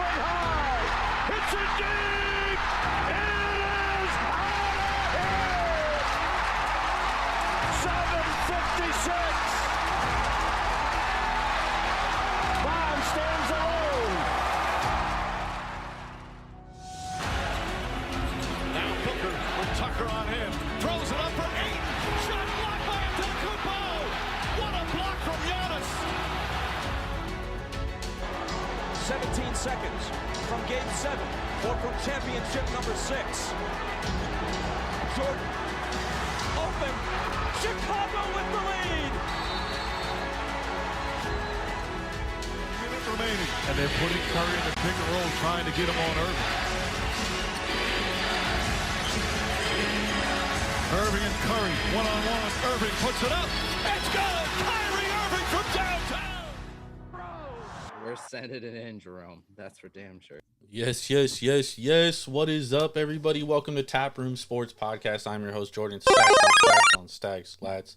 swing high. It's a deep. It is out of here. 7:56. Bond stands alone. Now Booker with Tucker on him. Throws it up for 8. Shot blocked by Antetokounmpo. What a block from Giannis. 17 seconds from Game 7 or from championship number 6. Jordan, open. Chicago with the lead. Minute remaining. And they're putting Curry in the pick and roll, trying to get him on Irving. Irving and Curry, one-on-one. Irving puts it up. It's good. Kyrie Irving from downtown. We're sending it in, Jerome. That's for damn sure. Yes. What is up, everybody? Welcome to Tap Room Sports Podcast. I'm your host, Jordan Stacks, lads.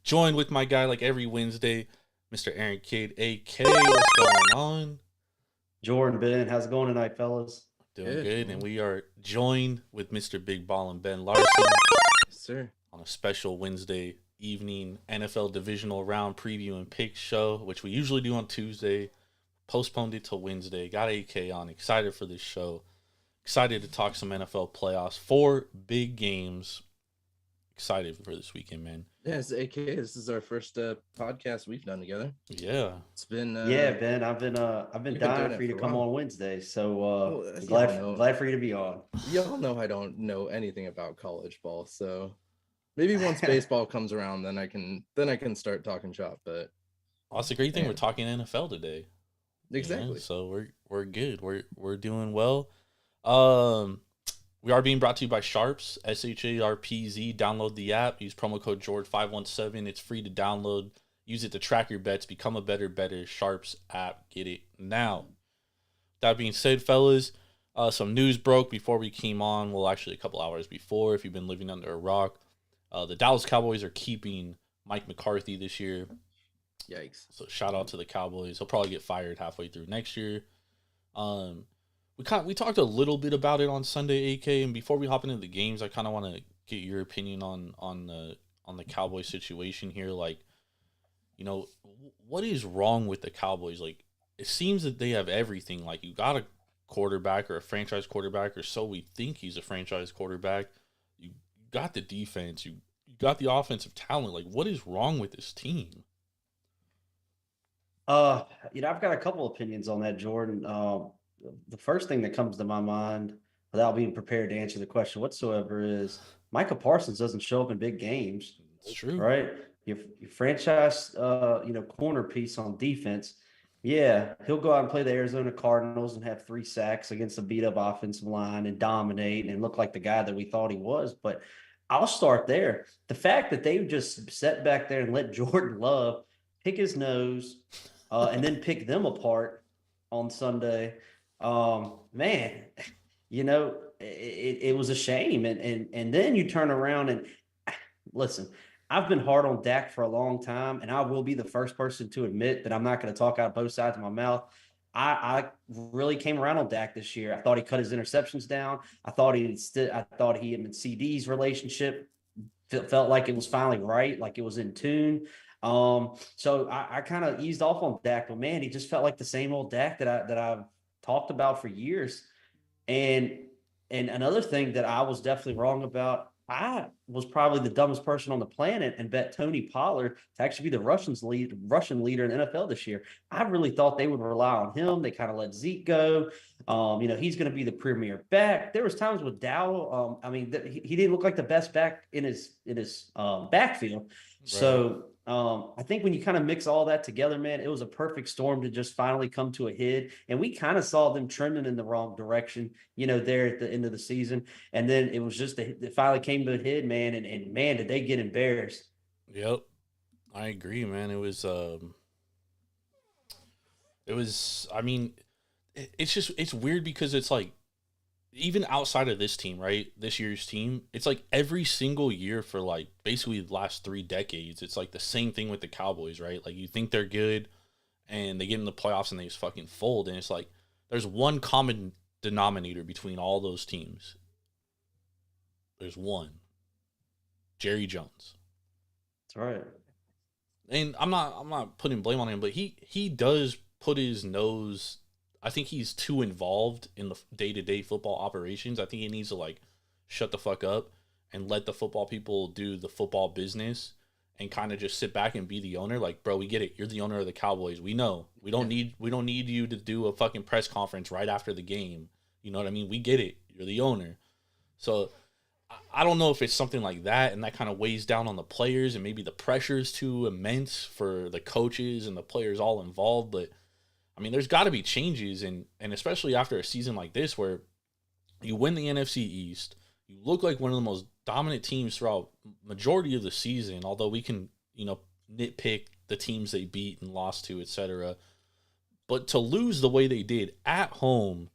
Joined with my guy like every Wednesday, Mr. Aaron Kidd, AK. What's going on? Jordan, Ben, how's it going tonight, fellas? Doing good. And we are joined with Mr. Big Ball and Ben Larson. Yes, sir. On a special Wednesday evening NFL Divisional Round preview and pick show, which we usually do on Tuesday. Postponed it till Wednesday. Got AK on. Excited for this show. Excited to talk some NFL playoffs. 4 big games. Excited for this weekend, man. Yes, AK. This is our first podcast we've done together. Yeah, it's been. Yeah, Ben. I've been dying for you to come on Wednesday. So glad for you to be on. Y'all know I don't know anything about college ball, so maybe once baseball comes around, then I can start talking shop. But that's a great thing. We're talking NFL today. Exactly. You know, so we're good. We're doing well. We are being brought to you by Sharps, SHARPZ. Download the app. Use promo code Jord517. It's free to download. Use it to track your bets. Become a better. Sharps app. Get it now. That being said, fellas, some news broke before we came on. Well, actually, a couple hours before. If you've been living under a rock, the Dallas Cowboys are keeping Mike McCarthy this year. Yikes. So shout out to the Cowboys. He'll probably get fired halfway through next year. We talked a little bit about it on Sunday, AK, and before we hop into the games, I kind of want to get your opinion on the Cowboys situation here. Like, you know, what is wrong with the Cowboys? Like, it seems that they have everything. Like, you got a quarterback or a franchise quarterback, or so we think he's a franchise quarterback. You got the defense. You got the offensive talent. Like, what is wrong with this team? I've got a couple opinions on that, Jordan. The first thing that comes to my mind, without being prepared to answer the question whatsoever, is Micah Parsons doesn't show up in big games. It's true, right? Your franchise, corner piece on defense. Yeah, he'll go out and play the Arizona Cardinals and have 3 sacks against a beat-up offensive line and dominate and look like the guy that we thought he was. But I'll start there. The fact that they just sat back there and let Jordan Love pick his nose and then pick them apart on Sunday. Man, it was a shame. And then you turn around and listen, I've been hard on Dak for a long time, and I will be the first person to admit that I'm not going to talk out both sides of my mouth. I really came around on Dak this year. I thought he cut his interceptions down. I thought he and CD's relationship felt like it was finally right, like it was in tune. So I kind of eased off on Dak, but man, he just felt like the same old Dak that I've talked about for years. And another thing that I was definitely wrong about, I was probably the dumbest person on the planet and bet Tony Pollard to actually be the Russian leader in the NFL this year. I really thought they would rely on him. They kind of let Zeke go. He's going to be the premier back. There was times with Dow. He didn't look like the best back in his backfield. Right. So I think when you kind of mix all that together, man, it was a perfect storm to just finally come to a head. And we kind of saw them trending in the wrong direction, there at the end of the season. And then it was just, it finally came to a head, man. And man, did they get embarrassed. Yep. I agree, man. It's weird because it's like, even outside of this team, right? This year's team, it's like every single year for like basically the last 3 decades, it's like the same thing with the Cowboys, right? Like you think they're good and they get in the playoffs and they just fucking fold. And it's like there's one common denominator between all those teams. There's one. Jerry Jones. That's right. And I'm not putting blame on him, but he does put his nose. I think he's too involved in the day-to-day football operations. I think he needs to like shut the fuck up and let the football people do the football business and kind of just sit back and be the owner. Like, bro, we get it. You're the owner of the Cowboys. We know. We don't need you to do a fucking press conference right after the game. You know what I mean? We get it. You're the owner. So I don't know if it's something like that, and that kind of weighs down on the players, and maybe the pressure is too immense for the coaches and the players all involved. But I mean, there's got to be changes, and especially after a season like this where you win the NFC East, you look like one of the most dominant teams throughout majority of the season, although we can, nitpick the teams they beat and lost to, etc. But to lose the way they did at home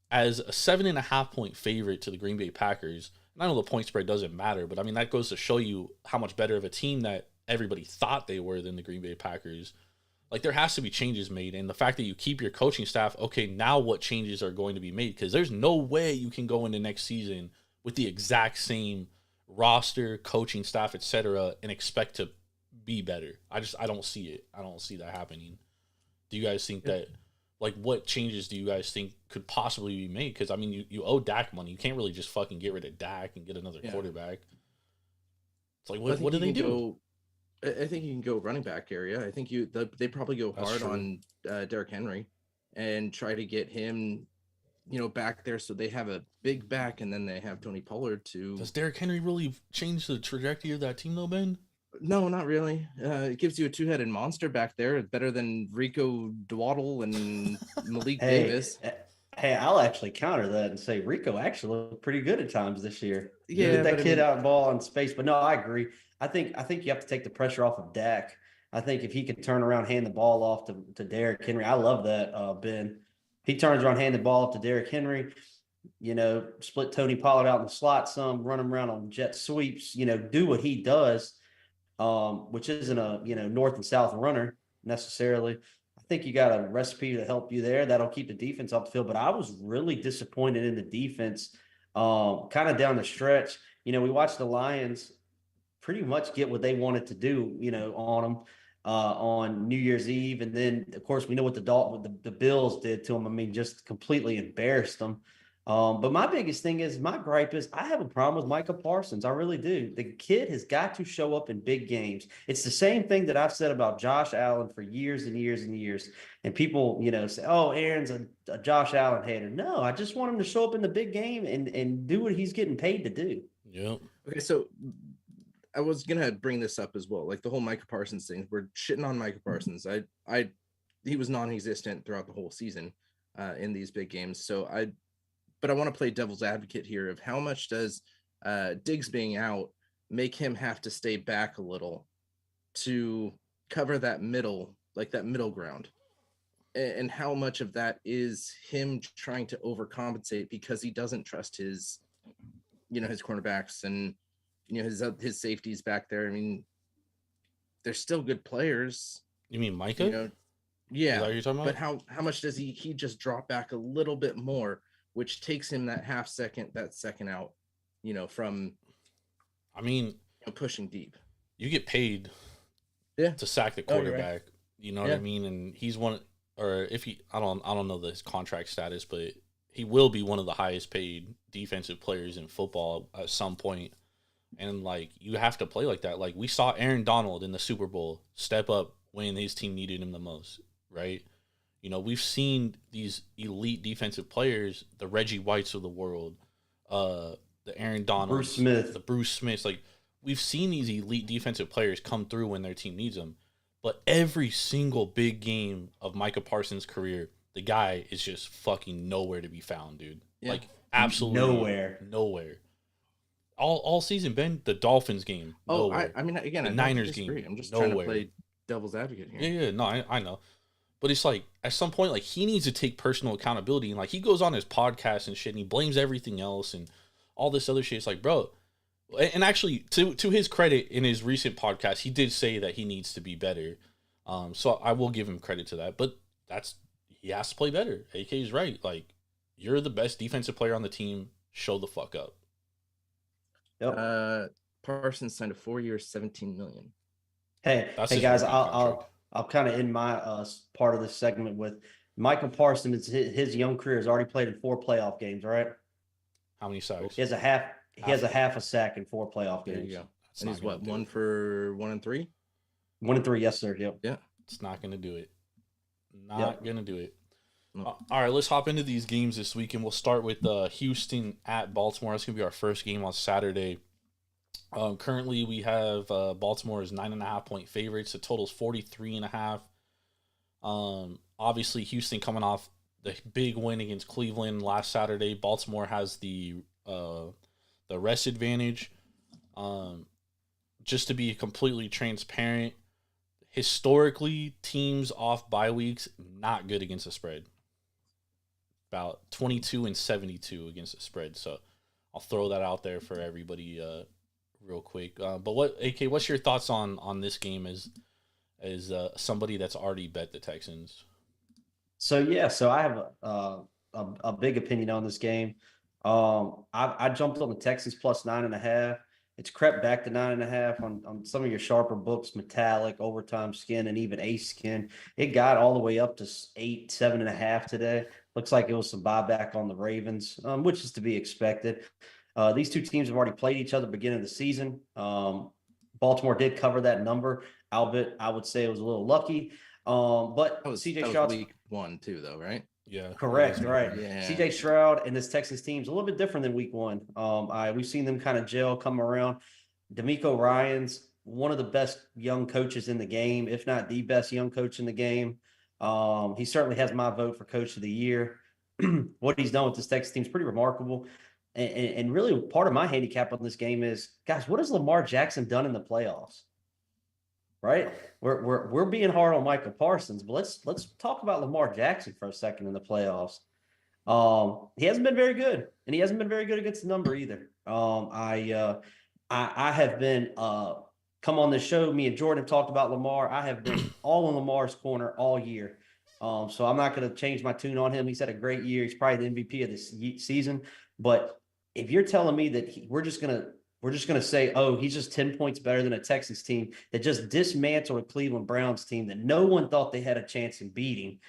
as a 7.5 point favorite to the Green Bay Packers, and I know the point spread doesn't matter, but I mean, that goes to show you how much better of a team that everybody thought they were than the Green Bay Packers. Like, there has to be changes made. And the fact that you keep your coaching staff, okay, now what changes are going to be made? Because there's no way you can go into next season with the exact same roster, coaching staff, etc., and expect to be better. I don't see it. I don't see that happening. Do you guys think that, like, what changes do you guys think could possibly be made? Because, I mean, you owe Dak money. You can't really just fucking get rid of Dak and get another quarterback. It's like, what do they do? I think you can go running back area. I think they probably go hard on Derrick Henry and try to get him, back there so they have a big back, and then they have Tony Pollard to. Does Derrick Henry really change the trajectory of that team, though, Ben? No, not really. It gives you a two-headed monster back there, better than Rico Dwaddle and Malik Davis. Hey, I'll actually counter that and say Rico actually looked pretty good at times this year. Yeah, get that kid out and ball in space. But no, I agree. I think you have to take the pressure off of Dak. I think if he could turn around, hand the ball off to Derrick Henry, I love that, Ben. He turns around, hand the ball off to Derrick Henry, split Tony Pollard out in the slot some, run him around on jet sweeps, do what he does, which isn't a, north and south runner necessarily. I think you got a recipe to help you there. That'll keep the defense off the field. But I was really disappointed in the defense kind of down the stretch. We watched the Lions pretty much get what they wanted to do, on them on New Year's Eve. And then, of course, we know what the Bills did to them. I mean, just completely embarrassed them. But my biggest thing is, my gripe is, I have a problem with Micah Parsons. I really do. The kid has got to show up in big games. It's the same thing that I've said about Josh Allen for years and years and years. And people, say, oh, Aaron's a Josh Allen hater. No, I just want him to show up in the big game and do what he's getting paid to do. Yeah. Okay, so I was gonna bring this up as well, like the whole Micah Parsons thing. We're shitting on Micah Parsons. He was non-existent throughout the whole season in these big games. But I want to play devil's advocate here of how much does Diggs being out make him have to stay back a little to cover that middle ground, and how much of that is him trying to overcompensate because he doesn't trust his cornerbacks and his safeties back there. I mean, they're still good players. You mean Micah? Yeah. Is that what you're talking about? But how much does he just drop back a little bit more, which takes him that second out, from, pushing deep. You get paid to sack the quarterback. Right. You know what I mean? And he's one, or if he, I don't know his contract status, but he will be one of the highest paid defensive players in football at some point. And like, you have to play like that. Like, we saw Aaron Donald in the Super Bowl step up when his team needed him the most, right? We've seen these elite defensive players, the Reggie Whites of the world, the Aaron Donalds, the Bruce Smiths. Like, we've seen these elite defensive players come through when their team needs them. But every single big game of Micah Parsons' career, the guy is just fucking nowhere to be found, dude. Yeah. Like, absolutely nowhere. All season, Ben, the Dolphins game. Oh, I mean, again, the Niners game. I'm just trying to play devil's advocate here. Yeah, no, I know. But it's like, at some point, like, he needs to take personal accountability. And, like, he goes on his podcast and shit, and he blames everything else and all this other shit. It's like, bro. And actually, to his credit, in his recent podcast, he did say that he needs to be better. So I will give him credit to that. But he has to play better. AK is right. Like, you're the best defensive player on the team. Show the fuck up. Yep. Parsons signed a 4 year, $17 million. Hey, That's hey his guys, rookie I'll contract. I'll kind of end my part of this segment with Michael Parsons. His young career has already played in 4 playoff games, right? How many sacks? He has a half a sack in 4 playoff There games. you go. That's And not he's gonna what, do 1 it. for 1 and 3? 1 and 3, yes, sir. Yep. Yeah. It's not going to do it. Not going to do it. No. All right, let's hop into these games this week, and we'll start with Houston at Baltimore. That's going to be our first game on Saturday. Currently, we have Baltimore as 9.5-point favorites. The total's 43.5. Obviously, Houston coming off the big win against Cleveland last Saturday. Baltimore has the rest advantage. Just to be completely transparent, historically, teams off bye weeks not good against the spread. About 22-72 against the spread. So I'll throw that out there for everybody real quick. But what's your thoughts on this game as somebody that's already bet the Texans? So I have a big opinion on this game. I jumped on the Texans plus 9.5. It's crept back to 9.5 on some of your sharper books, Metallic, Overtime Skin, and even Ace Skin. It got all the way up to 8, 7.5 today. Looks like it was some buyback on the Ravens, which is to be expected. These two teams have already played each other beginning of the season. Baltimore did cover that number, albeit I would say it was a little lucky. But That was week 1 too, though, right? Yeah. Correct, right. Yeah. CJ Stroud and this Texans team is a little bit different than week 1. We've seen them kind of gel, come around. D'Amico Ryans, one of the best young coaches in the game, if not the best young coach in the game. He certainly has my vote for coach of the year. What he's done with this Texas team is pretty remarkable. And really part of my handicap on this game is, guys, what has Lamar Jackson done in the playoffs? Right? We're being hard on Michael Parsons, but let's talk about Lamar Jackson for a second in the playoffs. He hasn't been very good, and he hasn't been very good against the number either. I have been come on this show. Me and Jordan have talked about Lamar. I have been all in Lamar's corner all year. So I'm not going to change my tune on him. He's had a great year. He's probably the MVP of this season. But if you're telling me that we're just gonna say, oh, he's just 10 points better than a Texans team that just dismantled a Cleveland Browns team that no one thought they had a chance in beating.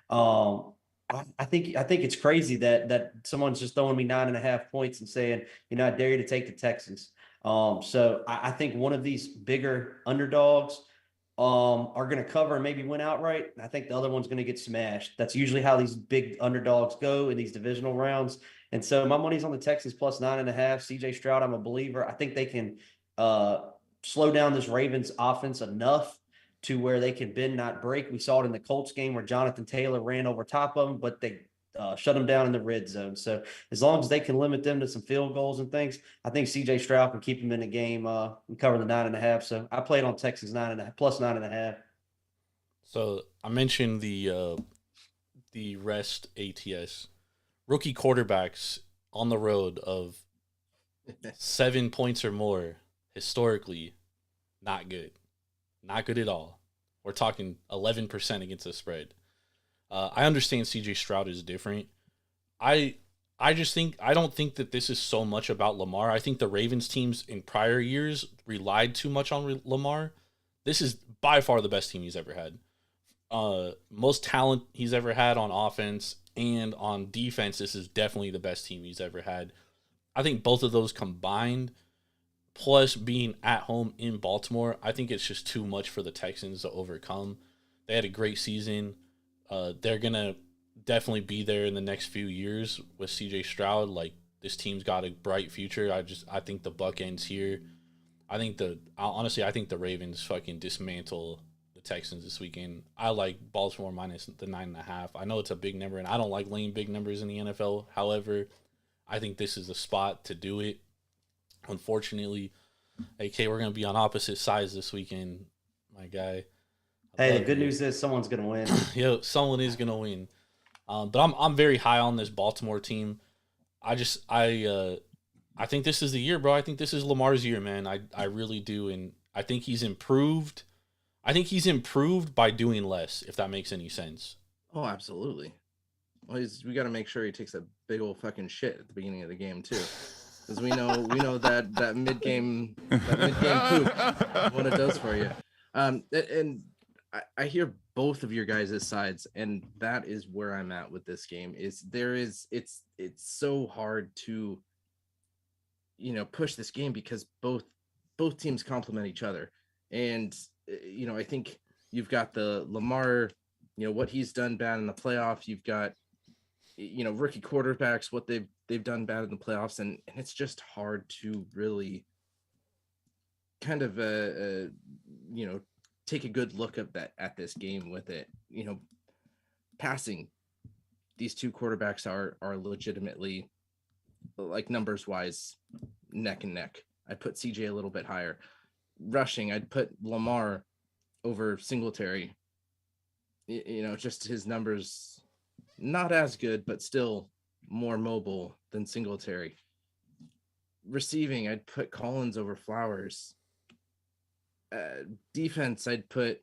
I think it's crazy that someone's just throwing me 9.5 points and saying, I dare you to take the Texans. So I think one of these bigger underdogs are going to cover and maybe win outright. I think the other one's going to get smashed. That's usually how these big underdogs go in these divisional rounds. And so my money's on the Texans plus 9.5. CJ Stroud, I'm a believer. I think they can slow down this Ravens offense enough to where they can bend, not break. We saw it in the Colts game where Jonathan Taylor ran over top of them, but they shut them down in the red zone. So as long as they can limit them to some field goals and things, I think CJ Stroud can keep them in the game and cover the 9.5. So I played on Texans 9.5 plus 9.5. So I mentioned the rest ATS. Rookie quarterbacks on the road of 7 points or more, historically, not good. Not good at all. We're talking 11% against the spread. I understand CJ Stroud is different. I don't think that this is so much about Lamar. I think the Ravens teams in prior years relied too much on Lamar. This is by far the best team he's ever had. Most talent he's ever had on offense and on defense. This is definitely the best team he's ever had. I think both of those combined, plus being at home in Baltimore, I think it's just too much for the Texans to overcome. They had a great season. They're going to definitely be there in the next few years with CJ Stroud. Like, this team's got a bright future. I think the buck ends here. Honestly, I think the Ravens fucking dismantle the Texans this weekend. I like Baltimore minus the 9.5. I know it's a big number, and I don't like laying big numbers in the NFL. However, I think this is the spot to do it. Unfortunately, AK, we're going to be on opposite sides this weekend, my guy. Hey, the good news is someone's going to win. Yo, someone is going to win. But I'm very high on this Baltimore team. I think this is the year, bro. I think this is Lamar's year, man. I really do, and I think he's improved. I think he's improved by doing less, if that makes any sense. Oh, absolutely. Well, we got to make sure he takes a big old fucking shit at the beginning of the game too, because we know that mid game poop, what it does for you. And I hear both of your guys' sides, and that is where I'm at with this game. It's so hard to push this game because both teams complement each other, and I think you've got the Lamar, what he's done bad in the playoff. You've got rookie quarterbacks, what they've done bad in the playoffs, and it's just hard to really kind of take a good look at this game with it. Passing, these two quarterbacks are legitimately, like, numbers wise, neck and neck. I'd put CJ a little bit higher. Rushing, I'd put Lamar over Singletary. Just his numbers not as good, but still more mobile than Singletary. Receiving, I'd put Collins over Flowers. Defense, I'd put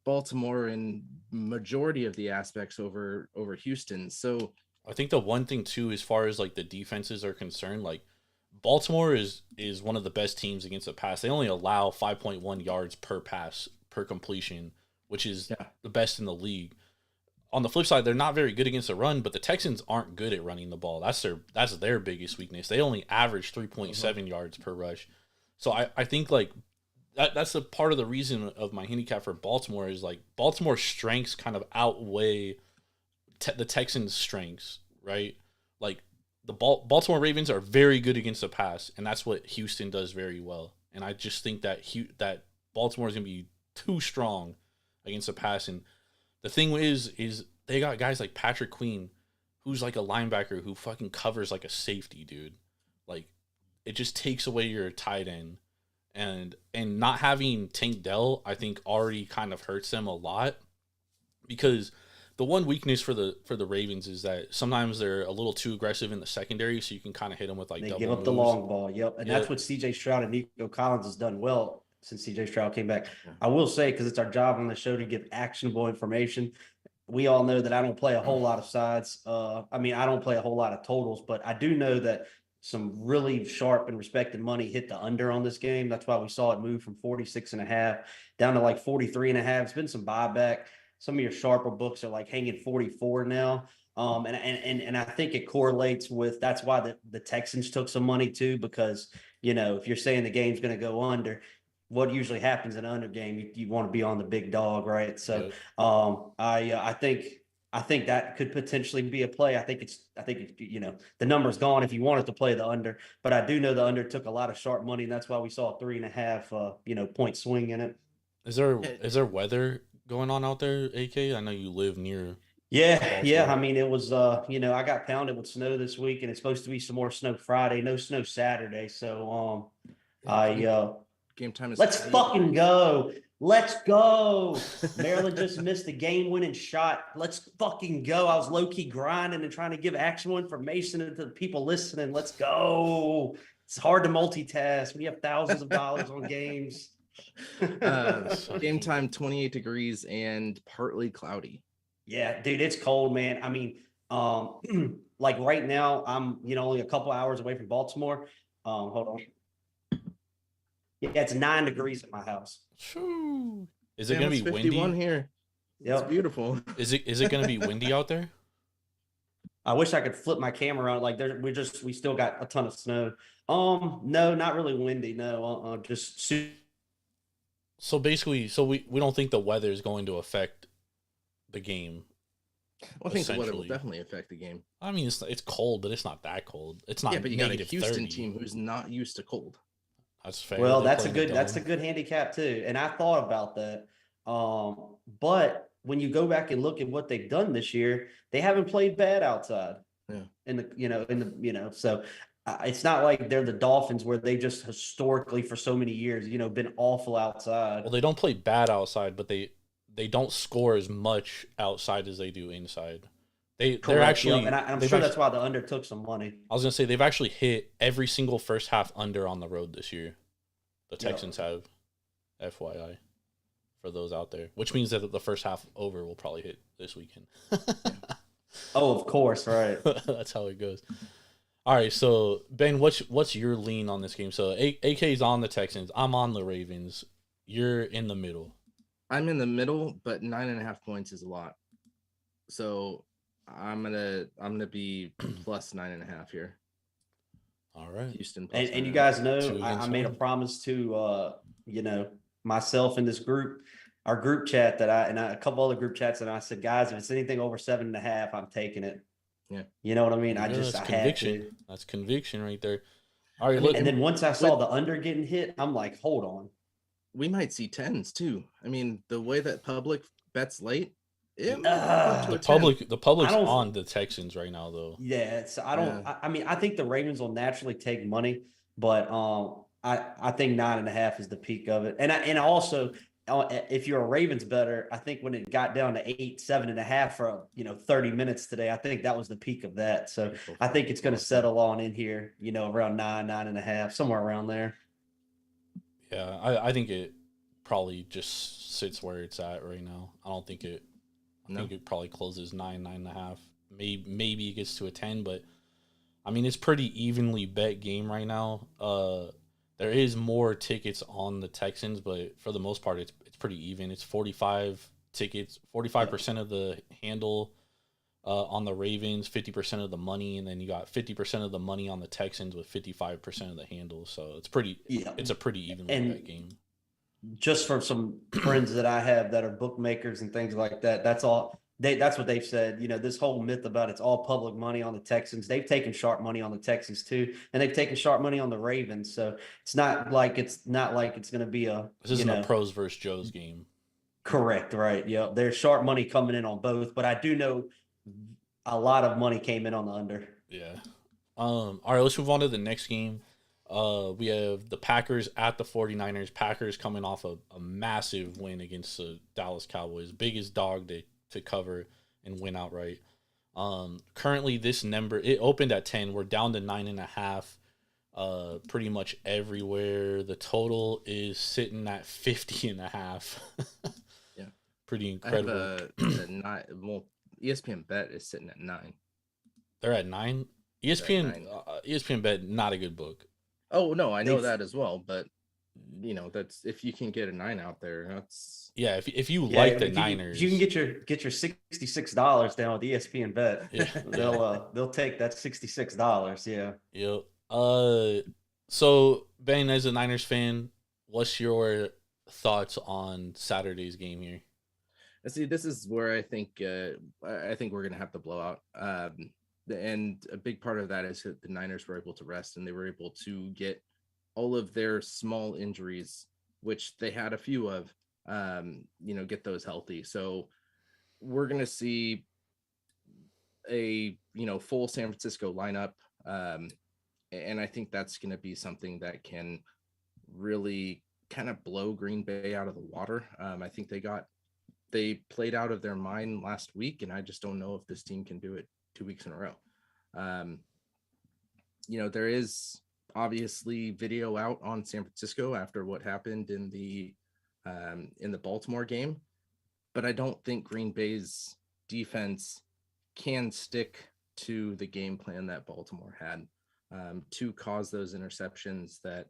Baltimore in majority of the aspects over Houston. So I think the one thing too, as far as like the defenses are concerned, like Baltimore is one of the best teams against the pass. They only allow 5.1 yards per pass per completion, which is the best in the league. On the flip side, they're not very good against the run, but the Texans aren't good at running the ball. That's their biggest weakness. They only average 3.7 yards per rush. So I think like that's a part of the reason of my handicap for Baltimore is like Baltimore's strengths kind of outweigh the Texans' strengths, right? Like the Baltimore Ravens are very good against the pass, and that's what Houston does very well. And I just think that that Baltimore is going to be too strong against the pass. And the thing is they got guys like Patrick Queen, who's like a linebacker who fucking covers like a safety, dude. Like, it just takes away your tight end. And not having Tank Dell, I think, already kind of hurts them a lot, because the one weakness for the Ravens is that sometimes they're a little too aggressive in the secondary, so you can kind of hit them with like They double give up moves. the long ball. Yep. And that's what CJ Stroud and Nico Collins has done well since CJ Stroud came back. I will say, because it's our job on the show to give actionable information, we all know that I don't play a whole lot of sides. I don't play a whole lot of totals, but I do know that some really sharp and respected money hit the under on this game. That's why we saw it move from 46.5 down to like 43.5. It's been some buyback. Some of your sharper books are like hanging 44 now. And I think it correlates with, that's why the Texans took some money too, because, if you're saying the game's going to go under, what usually happens in an under game, you want to be on the big dog, right? So I think that could potentially be a play. I think the number's gone if you wanted to play the under, but I do know the under took a lot of sharp money, and that's why we saw a 3.5 point swing in it. Is there weather going on out there, AK? I know you live near. Yeah. It was I got pounded with snow this week, and it's supposed to be some more snow Friday, no snow Saturday. So game time is let's fucking go. Let's go. Maryland just missed the game-winning shot. Let's fucking go. I was low-key grinding and trying to give actual information to the people listening. Let's go. It's hard to multitask when you have thousands of dollars on games. Game time, 28 degrees and partly cloudy. Yeah, dude, it's cold, man. Like right now, I'm only a couple hours away from Baltimore. Hold on. Yeah, it's 9 degrees at my house. Is it going to be windy? Here. Yep. It's beautiful. Is it going to be windy out there? I wish I could flip my camera on. Like we still got a ton of snow. No, not really windy. No, just. So basically, we don't think the weather is going to affect the game. Well, I think the weather will definitely affect the game. I mean, it's cold, but it's not that cold. It's not. Yeah, but you got a Houston 30. team who's not used to cold. That's fair. Well, that's a good handicap too. And I thought about that. But when you go back and look at what they've done this year, they haven't played bad outside. Yeah. So it's not like they're the Dolphins where they just historically for so many years, been awful outside. Well, they don't play bad outside, but they don't score as much outside as they do inside. They're actually, and I'm sure that's why the under took some money. I was gonna say they've actually hit every single first half under on the road this year. The Texans have, FYI, for those out there, which means that the first half over will probably hit this weekend. Oh, of course, right. That's how it goes. All right, so Ben, what's your lean on this game? So AK's on the Texans. I'm on the Ravens. You're in the middle. I'm in the middle, but 9.5 points is a lot. So I'm gonna be plus 9.5 here. All right. Houston plus And you 9.5. guys know, Two I against made a one. promise to, myself in this group, our group chat a couple other group chats, and I said, guys, if it's anything over 7.5, I'm taking it. Yeah. You know what I mean? Yeah, that's I had conviction. to. That's conviction right there. All right, I look. mean, And then once I saw the under getting hit, I'm like, hold on. We might see 10s too. I mean, the way that public bets late, it might Ugh. go to the a 10. public's I don't- on the Texans right now, though. Yeah, it's I don't. Yeah. I mean, I think the Ravens will naturally take money, but I think 9.5 is the peak of it. And also, if you're a Ravens bettor, I think when it got down to 8, 7.5 for 30 minutes today, I think that was the peak of that. So I think it's going to settle on in here, around 9.5, somewhere around there. Yeah, I think it probably just sits where it's at right now. I don't think it. I think it probably closes 9.5. Maybe it gets to a 10, but I mean it's pretty evenly bet game right now. There is more tickets on the Texans, but for the most part, it's pretty even. It's 45 tickets, 45% of the handle on the Ravens, 50% of the money, and then you got 50% of the money on the Texans with 55% of the handle. So it's pretty. Yeah. It's a pretty evenly And bet game. just from some friends that I have that are bookmakers and things like that, that's all. That's what they've said. This whole myth about it's all public money on the Texans. They've taken sharp money on the Texans too, and they've taken sharp money on the Ravens. So it's not like it's going to be a. This isn't a pros versus Joes game. Correct. Right. Yeah. There's sharp money coming in on both, but I do know a lot of money came in on the under. Yeah. All right, let's move on to the next game. We have the Packers at the 49ers. Packers coming off a massive win against the Dallas Cowboys. Biggest dog to cover and win outright. Currently, this number, it opened at 10. We're down to 9.5 pretty much everywhere. The total is sitting at 50.5. Yeah. Pretty incredible. I have a 9. Well, ESPN Bet is sitting at 9. They're at 9. ESPN Bet, not a good book. Oh no, I know that as well, but that's if you can get a 9 out there, that's Yeah, if you like the if Niners, you can get your $66 down with ESPN Bet. Yeah. They'll take that $66. Yeah. Yep. So Ben, as a Niners fan, what's your thoughts on Saturday's game here? See, this is where I think we're gonna have the blowout. And a big part of that is that the Niners were able to rest and they were able to get all of their small injuries, which they had a few of, get those healthy. So we're going to see a, full San Francisco lineup. And I think that's going to be something that can really kind of blow Green Bay out of the water. I think they played out of their mind last week, and I just don't know if this team can do it 2 weeks in a row. There is obviously video out on San Francisco after what happened in the Baltimore game, but I don't think Green Bay's defense can stick to the game plan that Baltimore had to cause those interceptions that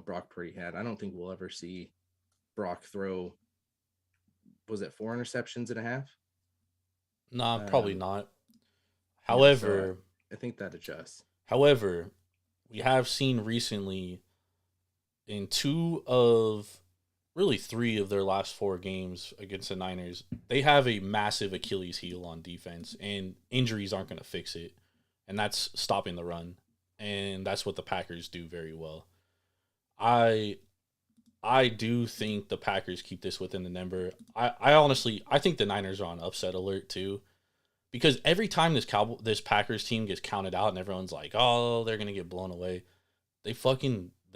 Brock Purdy had. I don't think we'll ever see Brock throw, was it 4 interceptions and a half? Nah, probably not. However, I think that adjusts. However, we have seen recently in 2 of really 3 of their last 4 games against the Niners, they have a massive Achilles heel on defense, and injuries aren't going to fix it. And that's stopping the run. And that's what the Packers do very well. I do think the Packers keep this within the number. I think the Niners are on upset alert too. Because every time this Packers team gets counted out and everyone's like, oh, they're going to get blown away, they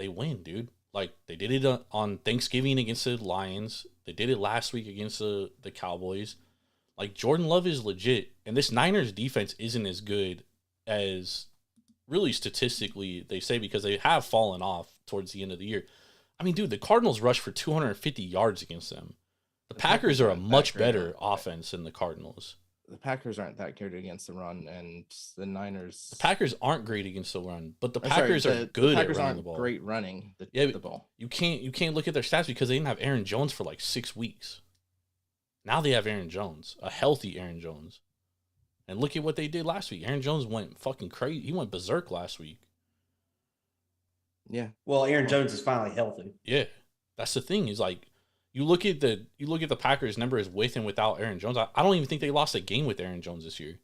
win, dude. Like, they did it on Thanksgiving against the Lions. They did it last week against the Cowboys. Like, Jordan Love is legit. And this Niners defense isn't as good as really statistically they say, because they have fallen off towards the end of the year. I mean, dude, the Cardinals rushed for 250 yards against them. The Packers are a aren't that much great better on- offense than the Cardinals. The Packers aren't that good against the run, and the Niners. The Packers aren't great against the run, but the or sorry, Packers are the good Packers at running aren't the ball. great running the Yeah, ball. You can't look at their stats because they didn't have Aaron Jones for like 6 weeks. Now they have Aaron Jones, a healthy Aaron Jones. And look at what they did last week. Aaron Jones went fucking crazy. He went berserk last week. Yeah. Well, Aaron Jones is finally healthy. Yeah. That's the thing. Is like you look at the Packers numbers with and without Aaron Jones. I don't even think they lost a game with Aaron Jones this year.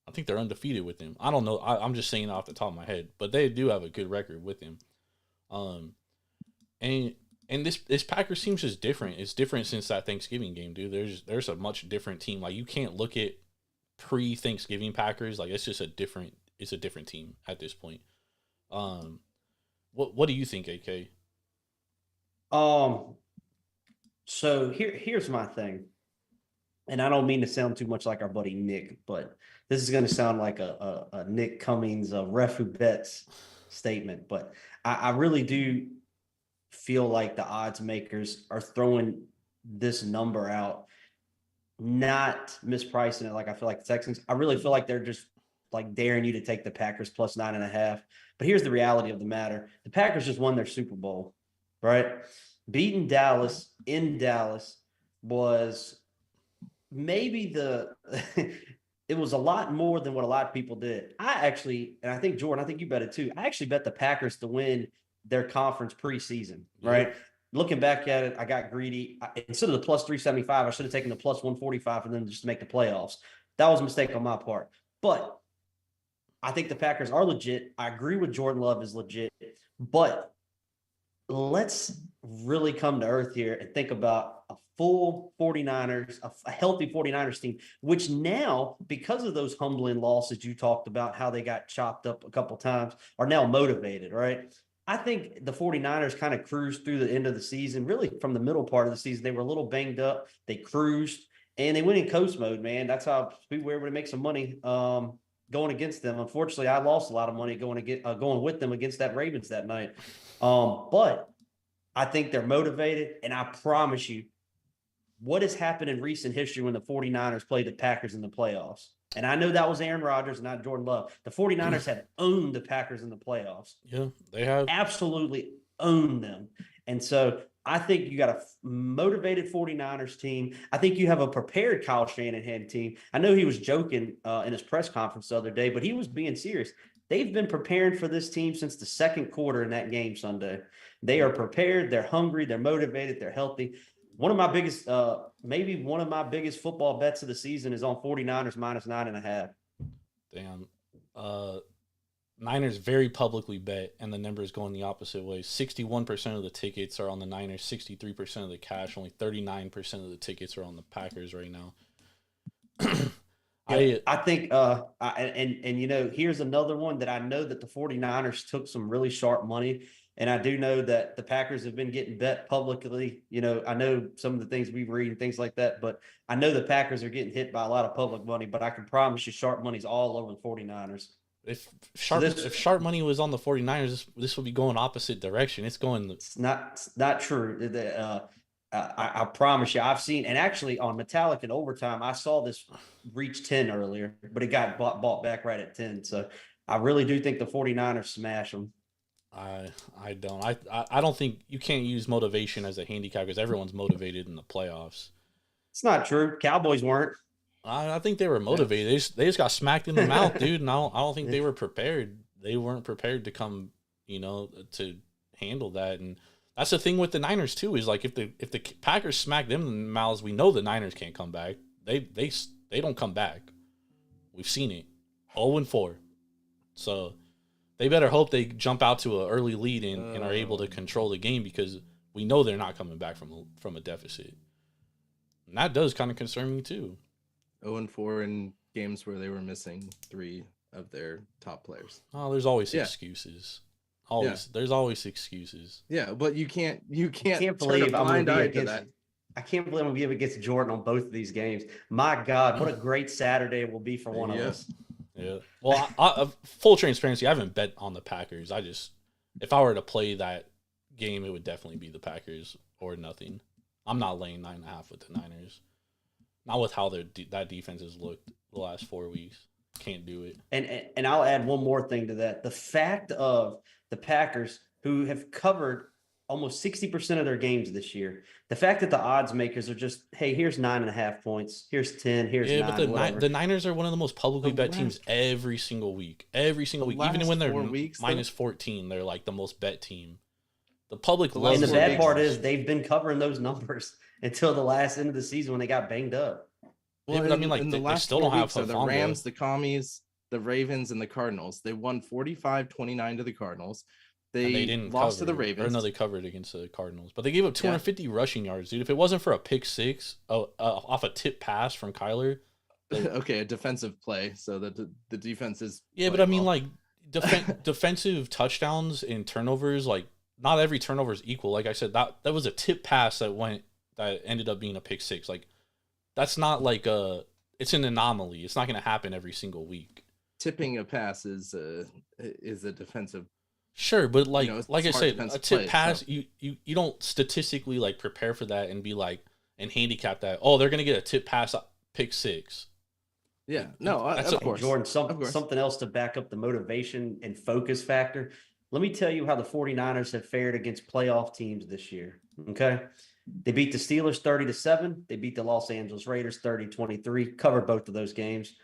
I think they're undefeated with him. I don't know. I'm just saying off the top of my head, but they do have a good record with him. And this Packers team's just different. It's different since that Thanksgiving game, dude. There's a much different team. Like you can't look at pre-Thanksgiving Packers. Like it's just a different team at this point. What do you think, AK? So here's my thing, and I don't mean to sound too much like our buddy Nick, but this is going to sound like a Nick Cummings, a ref who bets statement. But I really do feel like the odds makers are throwing this number out, not mispricing it. Like I feel like the Texans, I really feel like they're just like daring you to take the Packers plus 9.5. But here's the reality of the matter. The Packers just won their Super Bowl, right? Beating Dallas in Dallas was maybe it was a lot more than what a lot of people did. I actually, and I think Jordan, I think you bet it too. I actually bet the Packers to win their conference preseason, right? Yeah. Looking back at it, I got greedy. Instead of the plus 375, I should have taken the plus 145 for them just to make the playoffs. That was a mistake on my part. But I think the Packers are legit. I agree with Jordan Love is legit. But let's really come to earth here and think about a full 49ers, a healthy 49ers team, which now, because of those humbling losses you talked about, how they got chopped up a couple times, are now motivated, right? I think the 49ers kind of cruised through the end of the season. Really, from the middle part of the season, they were a little banged up. They cruised, and they went in coast mode, man. That's how we were able to make some money going against them. Unfortunately, I lost a lot of money going with them against that Ravens that night. But I think they're motivated, and I promise you, what has happened in recent history when the 49ers played the Packers in the playoffs? And I know that was Aaron Rodgers, not Jordan Love. The 49ers have owned the Packers in the playoffs. Yeah, they have. Absolutely owned them. And so I think you got a motivated 49ers team. I think you have a prepared Kyle Shanahan team. I know he was joking in his press conference the other day, but he was being serious. They've been preparing for this team since the second quarter in that game Sunday. They are prepared. They're hungry. They're motivated. They're healthy. One of my biggest, maybe one of my biggest football bets of the season is on 49ers minus 9.5. Damn. Niners very publicly bet, and the number is going the opposite way. 61% of the tickets are on the Niners, 63% of the cash, only 39% of the tickets are on the Packers right now. I think, and you know, here's another one that I know that the 49ers took some really sharp money. And I do know that the Packers have been getting bet publicly. You know, I know some of the things we read and things like that, but I know the Packers are getting hit by a lot of public money, but I can promise you sharp money's all over the 49ers. If sharp money was on the 49ers, this would be going opposite direction. It's going. It's not true. I promise you, I've seen, and actually on Metallic in overtime, I saw this reach 10 earlier, but it got bought back right at 10. So I really do think the 49ers smash them. I don't. I don't think you can't use motivation as a handicap because everyone's motivated in the playoffs. It's not true. Cowboys weren't. I think they were motivated. They just got smacked in the mouth, dude. And I don't think they were prepared. They weren't prepared to come, to handle that. And that's the thing with the Niners too. Is like if the Packers smack them in the mouths, we know the Niners can't come back. They don't come back. We've seen it. 0-4. So they better hope they jump out to an early lead and are able to control the game because we know they're not coming back from a deficit. And that does kind of concern me too. 0-4 in games where they were missing 3 of their top players. Oh, there's always excuses. There's always excuses. Yeah, but you can't believe I'm going to be against that. I can't believe I'm going to be against Jordan on both of these games. My God, what a great Saturday it will be for one of us. Yeah. Well, I, full transparency, I haven't bet on the Packers. If I were to play that game, it would definitely be the Packers or nothing. I'm not laying 9.5 with the Niners. Not with how that defense has looked the last 4 weeks. Can't do it. And I'll add one more thing to that. The fact of the Packers, who have covered almost 60% of their games this year, the fact that the odds makers are just, hey, here's 9.5 points, here's 10, here's 9, but the Niners are one of the most publicly bet teams every single week. Every single week. Even when they're minus 14, they're like the most bet team. The public loves And the bad part is they've been covering those numbers until the last end of the season when they got banged up. Well, but I mean, like, in the they last still 4 don't have weeks are the Hufanga. Rams, the Commies, the Ravens, and the Cardinals. They won 45-29 to the Cardinals. They didn't lost cover, to the Ravens. Or no, they covered against the Cardinals. But they gave up 250 rushing yards, dude. If it wasn't for a pick six off a tip pass from Kyler. Okay, a defensive play. So that the defense is. Yeah, but I mean, like, defensive touchdowns and turnovers, like, not every turnover is equal. Like I said, that was a tip pass that ended up being a pick six. Like, that's not like it's an anomaly. It's not going to happen every single week. Tipping a pass is a defensive. Sure, but like I said, a tip pass, so. you don't statistically like prepare for that and be like and handicap that. Oh, they're gonna get a tip pass pick six. Yeah, no, of course, Jordan. Something else to back up the motivation and focus factor. Let me tell you how the 49ers have fared against playoff teams this year. Okay. They beat the Steelers 30-7. They beat the Los Angeles Raiders 30-23. Covered both of those games.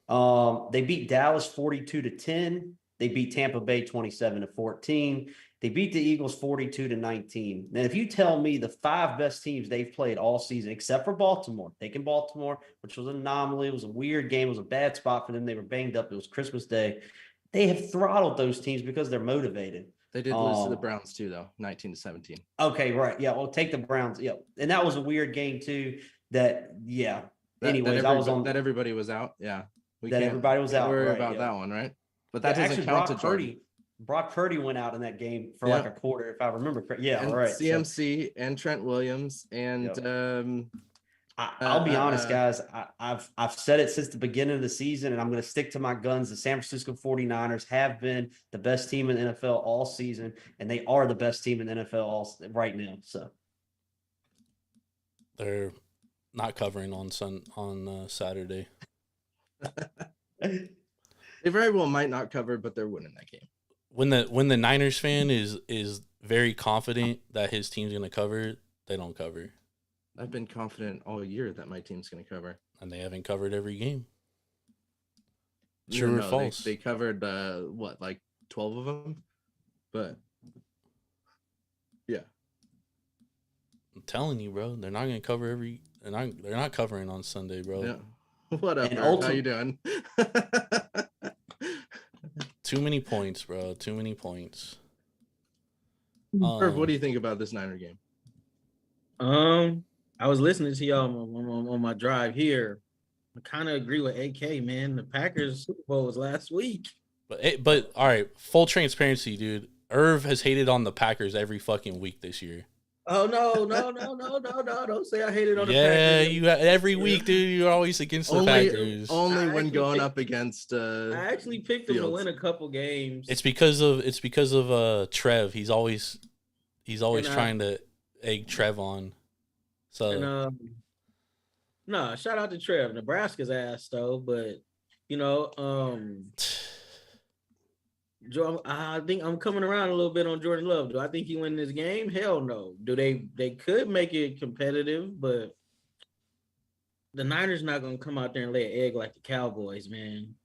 They beat Dallas 42-10. They beat Tampa Bay 27-14. They beat the Eagles 42-19. Now, if you tell me the 5 best teams they've played all season, except for Baltimore, taking Baltimore, which was an anomaly, it was a weird game, it was a bad spot for them. They were banged up. It was Christmas Day. They have throttled those teams because they're motivated. They did lose to the Browns too, though, 19-17. Okay, right. Yeah, well, take the Browns. Yeah, and that was a weird game too. Anyways, I was on that. Everybody was out. Yeah, everybody was out. Worry about that one, right? But that doesn't count to Jordan. Brock Purdy went out in that game for like a quarter, if I remember correctly. Yeah, and right. CMC and Trent Williams and I'll be honest, guys. I've said it since the beginning of the season, and I'm going to stick to my guns. The San Francisco 49ers have been the best team in the NFL all season, and they are the best team in the NFL right now. So they're not covering on Saturday. They very well might not cover, but they're winning that game. When the Niners fan is very confident that his team's going to cover, they don't cover. I've been confident all year that my team's going to cover. And they haven't covered every game. True or false? They covered, like 12 of them? But, yeah. I'm telling you, bro. They're not going to cover they're not covering on Sunday, bro. Yeah. What up, How you doing? Too many points, bro. Too many points. Irv, what do you think about this Niner game? I was listening to y'all on my drive here. I kind of agree with AK, man. The Packers Super Bowl was last week. But all right, full transparency, dude. Irv has hated on the Packers every fucking week this year. Oh no! Don't say I hated on the Packers. Yeah, every week, dude. You're always against the Packers. Only when going up against. I actually picked them to win a couple games. It's because of Trev. He's always trying to egg Trev on. So no, shout out to Trev. Nebraska's ass though, but I think I'm coming around a little bit on Jordan Love. Do I think he win this game? Hell no. Do they could make it competitive, but the Niners not gonna come out there and lay an egg like the Cowboys, man.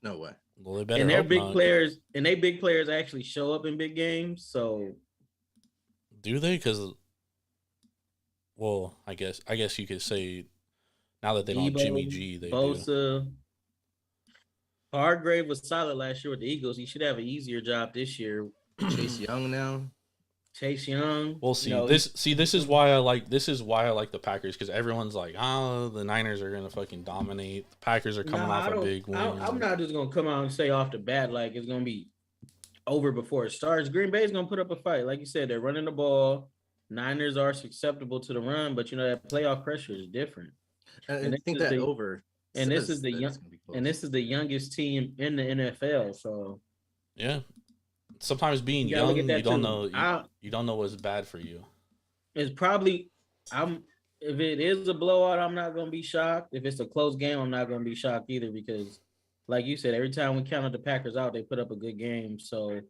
No way. Well, they better. And their big not. players, and they big players actually show up in big games. So do they? Because I guess you could say now that they don't have Jimmy G, they Bosa. Hargrave was solid last year with the Eagles. He should have an easier job this year. Chase Young now. Chase Young. We'll see. This is why I like the Packers, because everyone's like, the Niners are gonna fucking dominate. The Packers are coming off a big win. I'm not just gonna come out and say off the bat like it's gonna be over before it starts. Green Bay's gonna put up a fight. Like you said, they're running the ball. Niners are susceptible to the run, but that playoff pressure is different. And I think that over. And this is the youngest team in the NFL. So yeah, sometimes being young, you don't know what's bad for you. It's probably If it is a blowout, I'm not gonna be shocked. If it's a close game, I'm not gonna be shocked either because, like you said, every time we counted the Packers out, they put up a good game. So,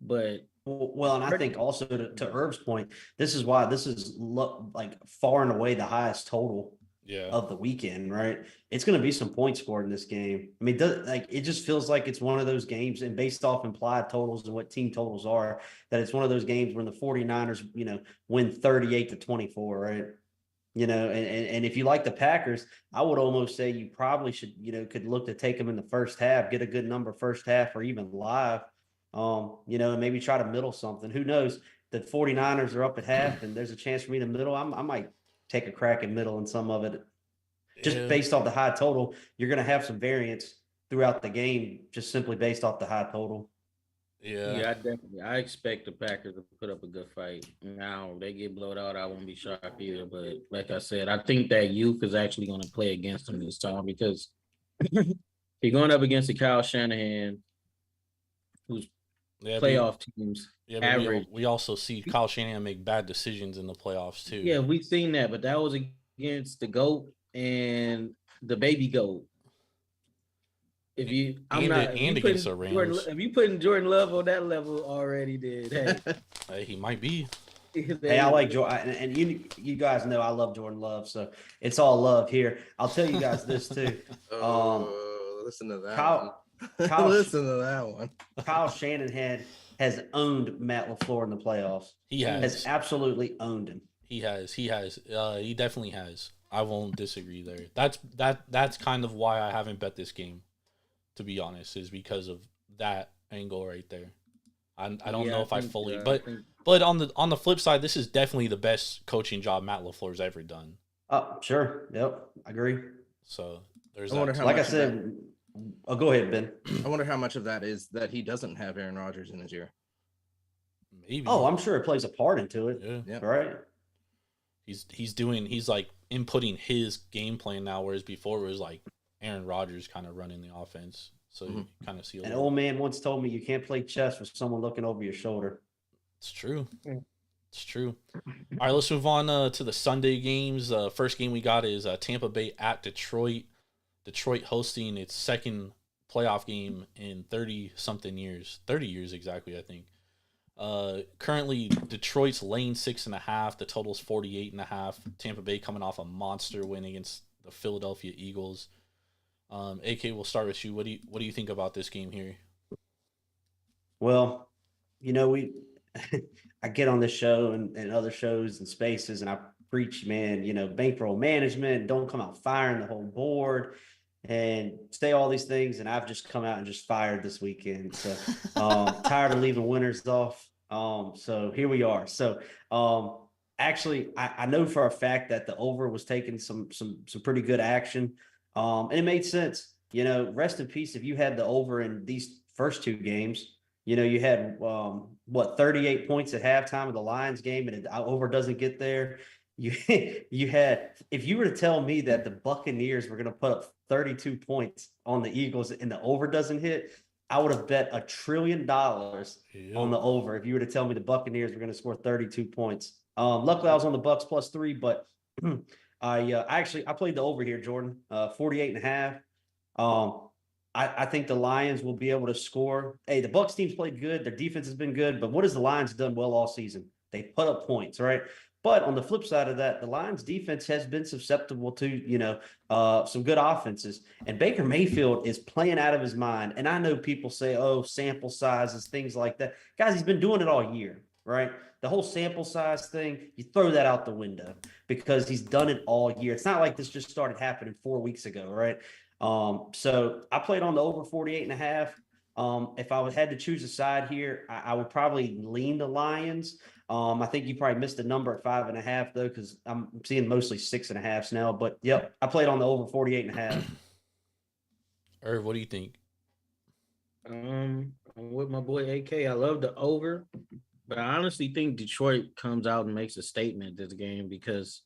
but Well, and I think also to Herb's point, this is why this is like far and away the highest total of the weekend, right? It's going to be some points scored in this game. I mean, it just feels like it's one of those games, and based off implied totals and what team totals are, that it's one of those games when the 49ers, win 38-24, right? And if you like the Packers, I would almost say you probably should, could look to take them in the first half, get a good number first half or even live, and maybe try to middle something. Who knows? The 49ers are up at half and there's a chance for me to middle. I might take a crack at middle in some of it. Just based off the high total, you're going to have some variance throughout the game just simply based off the high total. Yeah, I expect the Packers to put up a good fight. Now they get blowed out, I won't be shocked either. But like I said, I think that youth is actually going to play against them this time because you're going up against a Kyle Shanahan, who's playoff teams. Yeah, but we also see Kyle Shanahan make bad decisions in the playoffs too. Yeah, we've seen that, but that was against the GOAT and the baby GOAT. If you putting Jordan Love on that level already, then hey, he might be. Hey, I like Jordan, and you guys know I love Jordan Love, so it's all love here. I'll tell you guys this too. Listen to that. Kyle, listen to that one. Kyle Shanahan has owned Matt LaFleur in the playoffs. He has absolutely owned him. He has. He definitely has. I won't disagree there. That's kind of why I haven't bet this game, to be honest, is because of that angle right there. I don't know if I fully, but on the flip side, this is definitely the best coaching job Matt LaFleur's ever done. Sure, yep, I agree. So there's like I said. Go ahead, Ben. I wonder how much of that is that he doesn't have Aaron Rodgers in his ear. Maybe. Oh, I'm sure it plays a part into it. Yeah. Right. He's like inputting his game plan now, whereas before it was like Aaron Rodgers kind of running the offense. So you kind of see An old man once told me you can't play chess with someone looking over your shoulder. It's true. It's true. All right, let's move on to the Sunday games. First game we got is Tampa Bay at Detroit. Detroit hosting its second playoff game in 30-something years. 30 years exactly, I think. Currently, Detroit's laying 6.5. The total's 48.5. Tampa Bay coming off a monster win against the Philadelphia Eagles. AK, we'll start with you. What do you think about this game here? Well, I get on this show and other shows and spaces, and I preach, man, bankroll management, don't come out firing the whole board, and say all these things. And I've just come out and just fired this weekend. So tired of leaving winners off. So here we are. So actually, I know for a fact that the over was taking some pretty good action. And it made sense. Rest in peace if you had the over in these first two games. You had 38 points at halftime of the Lions game, and the over doesn't get there. You had, if you were to tell me that the Buccaneers were going to put up 32 points on the Eagles and the over doesn't hit, I would have bet $1 trillion on the over. If you were to tell me the Buccaneers were going to score 32 points, luckily I was on the Bucs +3, but I played the over here, Jordan, 48.5. I think the Lions will be able to score. Hey, the Bucs team's played good. Their defense has been good, but what has the Lions done well all season? They put up points, right? But on the flip side of that, the Lions defense has been susceptible to, some good offenses. And Baker Mayfield is playing out of his mind. And I know people say, oh, sample sizes, things like that. Guys, he's been doing it all year, right? The whole sample size thing, you throw that out the window because he's done it all year. It's not like this just started happening 4 weeks ago, right? So I played on the over 48.5. If I had to choose a side here, I would probably lean the Lions. I think you probably missed the number at 5.5 though, because I'm seeing mostly 6.5s now. But yep, I played on the over 48.5. Irv, what do you think? I'm with my boy AK. I love the over, but I honestly think Detroit comes out and makes a statement this game because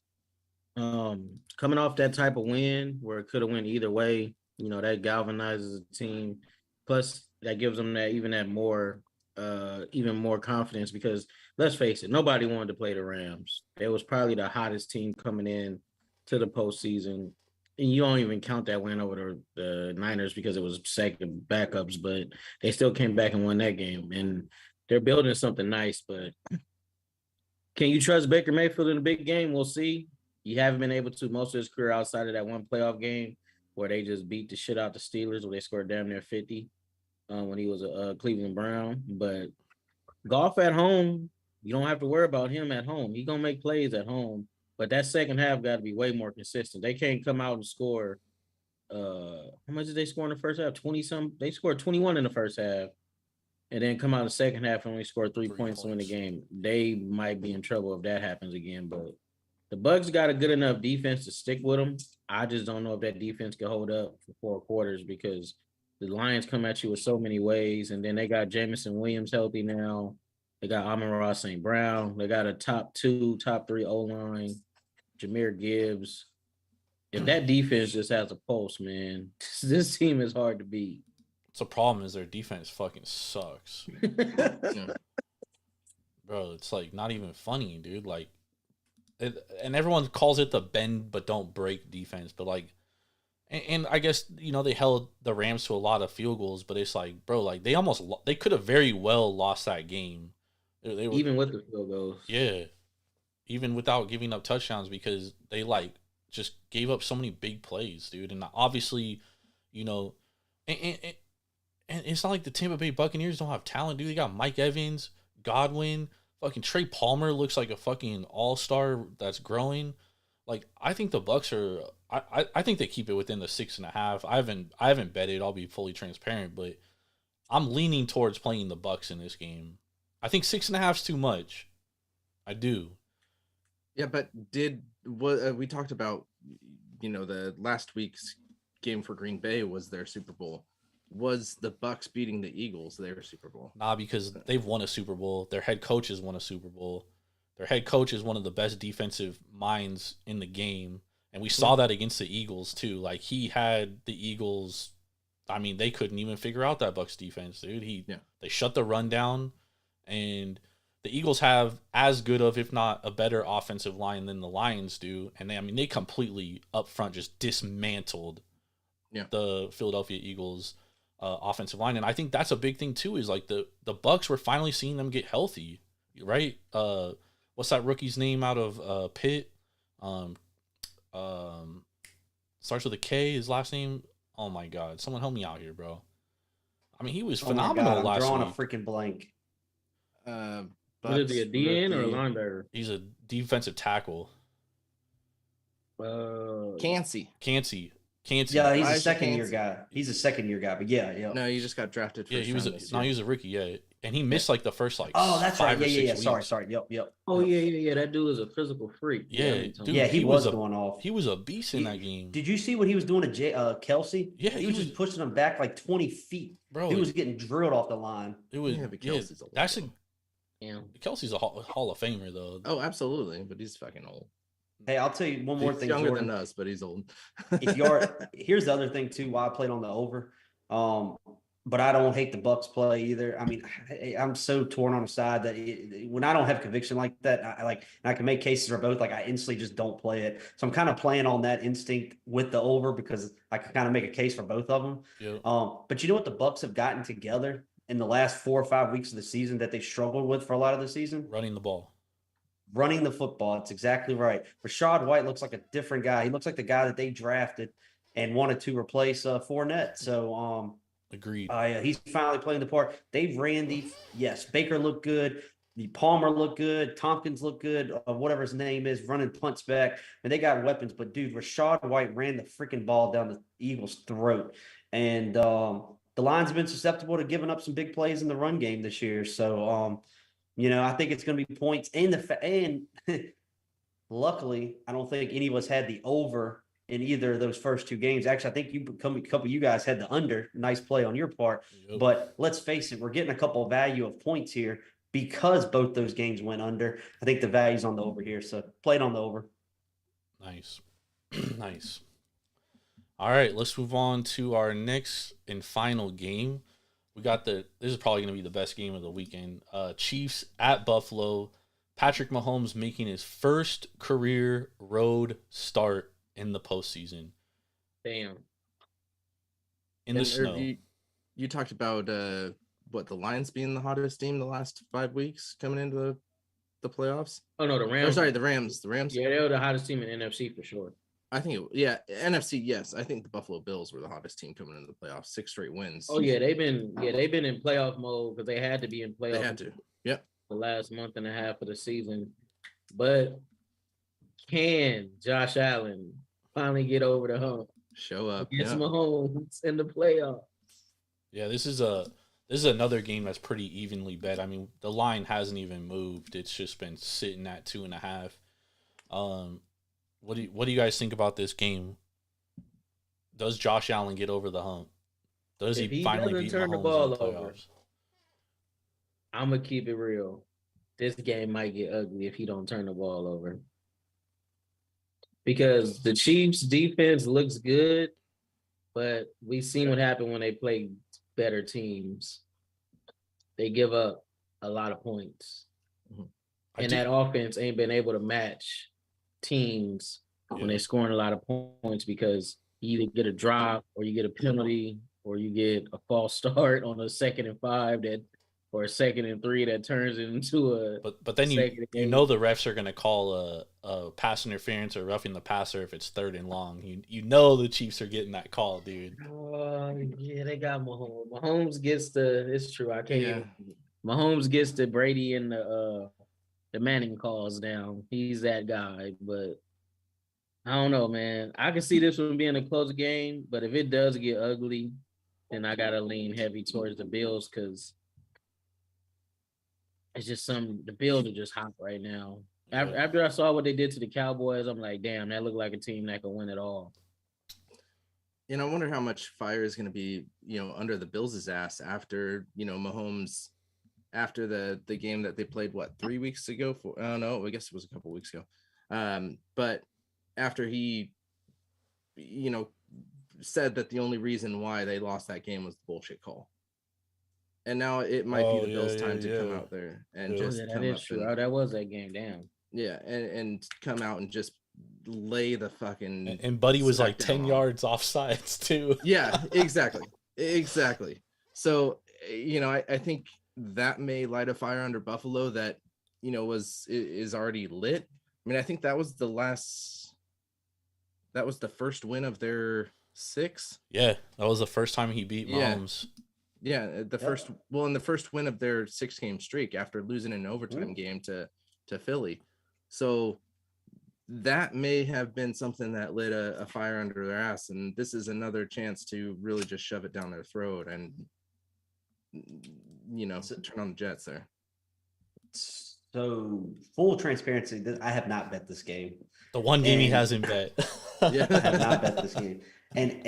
coming off that type of win where it could have went either way, that galvanizes the team. Plus, that gives them that more even more confidence because let's face it, nobody wanted to play the Rams. They was probably the hottest team coming in to the postseason. And you don't even count that win over the Niners because it was second backups, but they still came back and won that game. And they're building something nice, but can you trust Baker Mayfield in a big game? We'll see. You haven't been able to most of his career outside of that one playoff game where they just beat the shit out the Steelers where they scored damn near 50 when he was a Cleveland Brown. But Goff at home, you don't have to worry about him at home. He's going to make plays at home. But that second half got to be way more consistent. They can't come out and score. How much did they score in the first half? 20-some. They scored 21 in the first half. And then come out in the second half and only score three points to win the game. They might be in trouble if that happens again. But the Bucs got a good enough defense to stick with them. I just don't know if that defense can hold up for 4 quarters because the Lions come at you with so many ways. And then they got Jamison Williams healthy now. They got Amon-Ra St. Brown. They got a top 3 O-line. Jahmyr Gibbs. If that defense just has a pulse, man, this team is hard to beat. The problem is their defense fucking sucks. Bro, it's like not even funny, dude. Like, and everyone calls it the bend but don't break defense. But like, and I guess, you know, they held the Rams to a lot of field goals, but it's like, bro, like they could have very well lost that game. They were, even with the field goals. Yeah. Even without giving up touchdowns because they like just gave up so many big plays, dude. And obviously, you know, and it's not like the Tampa Bay Buccaneers don't have talent, dude. They got Mike Evans, Godwin, fucking Trey Palmer looks like a fucking all-star that's growing. Like, I think the Bucs are I think they keep it within the 6.5. I haven't betted, I'll be fully transparent, but I'm leaning towards playing the Bucs in this game. I think 6.5 is too much. I do. Yeah, but what we talked about, you know, the last week's game for Green Bay was their Super Bowl. Was the Bucs beating the Eagles their Super Bowl? Nah, because they've won a Super Bowl. Their head coach has won a Super Bowl. Their head coach is one of the best defensive minds in the game. And we saw that against the Eagles, too. Like, he had the Eagles. I mean, they couldn't even figure out that Bucs defense, dude. They shut the run down, and the Eagles have as good of, if not a better offensive line than the Lions do. And they completely up front just dismantled the Philadelphia Eagles offensive line. And I think that's a big thing too, is like the Bucs were finally seeing them get healthy, right? What's that rookie's name out of Pitt? Starts with a K, his last name. Oh my God. Someone help me out here, bro. I mean, he was phenomenal last week. I'm drawing a freaking blank. Is he a DN or a linebacker? He's a defensive tackle. Cansey. Yeah, he's a second-year guy. He's a second-year guy, but yeah. No, he just got drafted. Yeah, he was a rookie. Yeah, and he missed like the first like. Oh, that's right. Yeah. Weeks. Sorry. Yep. Oh yeah. That dude is a physical freak. Yeah, dude, yeah, he was going off. He was a beast in that game. Did you see what he was doing to Kelsey? Yeah, he was just pushing him back like 20 feet. Bro, he was getting drilled off the line. It was. Kelsey's a Hall of Famer though. Oh, absolutely, but he's fucking old. Hey, I'll tell you one more thing. Younger Jordan. than us, but he's old. Here's the other thing too. Why I played on the over, but I don't hate the Bucs play either. I mean, I'm so torn on the side that when I don't have conviction like that, I can make cases for both. Like I instantly just don't play it. So I'm kind of playing on that instinct with the over because I can kind of make a case for both of them. Yep. But you know what the Bucs have gotten together in the last 4 or 5 weeks of the season that they struggled with for a lot of the season? Running the ball. Running the football. It's exactly right. Rashad White looks like a different guy. He looks like the guy that they drafted and wanted to replace Fournette. So, agreed. He's finally playing the part. They've yes, Baker looked good. The Palmer looked good. Tompkins looked good. Whatever his name is, running punts back. And they got weapons. But, dude, Rashad White ran the freaking ball down the Eagles' throat. And the Lions have been susceptible to giving up some big plays in the run game this year. So, I think it's going to be points. And luckily, I don't think any of us had the over in either of those first 2 games. Actually, I think a couple of you guys had the under. Nice play on your part. Yep. But let's face it, we're getting a couple of value of points here because both those games went under. I think the value's on the over here. So played on the over. Nice. Nice. All right, let's move on to our next and final game. This is probably going to be the best game of the weekend. Chiefs at Buffalo. Patrick Mahomes making his first career road start in the postseason. Damn. In the snow. You talked about the Lions being the hottest team the last 5 weeks coming into the playoffs. Oh no, the Rams. The Rams. Yeah, they were the hottest team in NFC for sure. I think NFC. Yes, I think the Buffalo Bills were the hottest team coming into the playoffs. 6 straight wins. Oh yeah, they've been in playoff mode because they had to be in playoff. They had to. Yep. The last month and a half of the season, but can Josh Allen finally get over the hump? Show up against Mahomes in the playoffs. Yeah, this is another game that's pretty evenly bet. I mean, the line hasn't even moved; it's just been sitting at 2.5. What do you guys think about this game? Does Josh Allen get over the hump? Does he finally beat turn the Mahomes ball in the playoffs? over? I'm gonna keep it real. This game might get ugly if he don't turn the ball over. Because the Chiefs defense looks good, but we've seen what happened when they play better teams. They give up a lot of points. And that offense ain't been able to match teams when they're scoring a lot of points because you either get a drop or you get a penalty or you get a false start on a 2nd and 5 or a 2nd and 3 that turns into a. But then you know the refs are going to call a pass interference or roughing the passer if it's 3rd and long. You know the Chiefs are getting that call, dude. Yeah, they got Mahomes. Mahomes gets it's true. I can't even. Mahomes gets the Brady and the Manning calls down. He's that guy, but I don't know, man. I can see this one being a close game, but if it does get ugly, then I gotta lean heavy towards the Bills because it's just the Bills are just hot right now. After I saw what they did to the Cowboys, I'm like, damn, that looked like a team that could win it all. And I wonder how much fire is going to be, under the Bills' ass after, Mahomes, after the game that they played, 3 weeks ago? I don't know. I guess it was a couple weeks ago. But after he, said that the only reason why they lost that game was the bullshit call. And now it might be the Bills' time to come out there and just come up. True. That was that game down. Yeah, and come out and just lay the fucking. And Buddy was like 10 yards offsides too. Yeah, exactly. So I think that may light a fire under Buffalo that is already lit. I mean, I think that was the first win of their 6. Yeah, that was the first time he beat Mahomes. Yeah, the first win of their 6-game streak after losing an overtime game to Philly. So that may have been something that lit a fire under their ass, and this is another chance to really just shove it down their throat and turn on the Jets there. So full transparency, I have not bet this game. The one game he hasn't bet. Yeah, I have not bet this game. And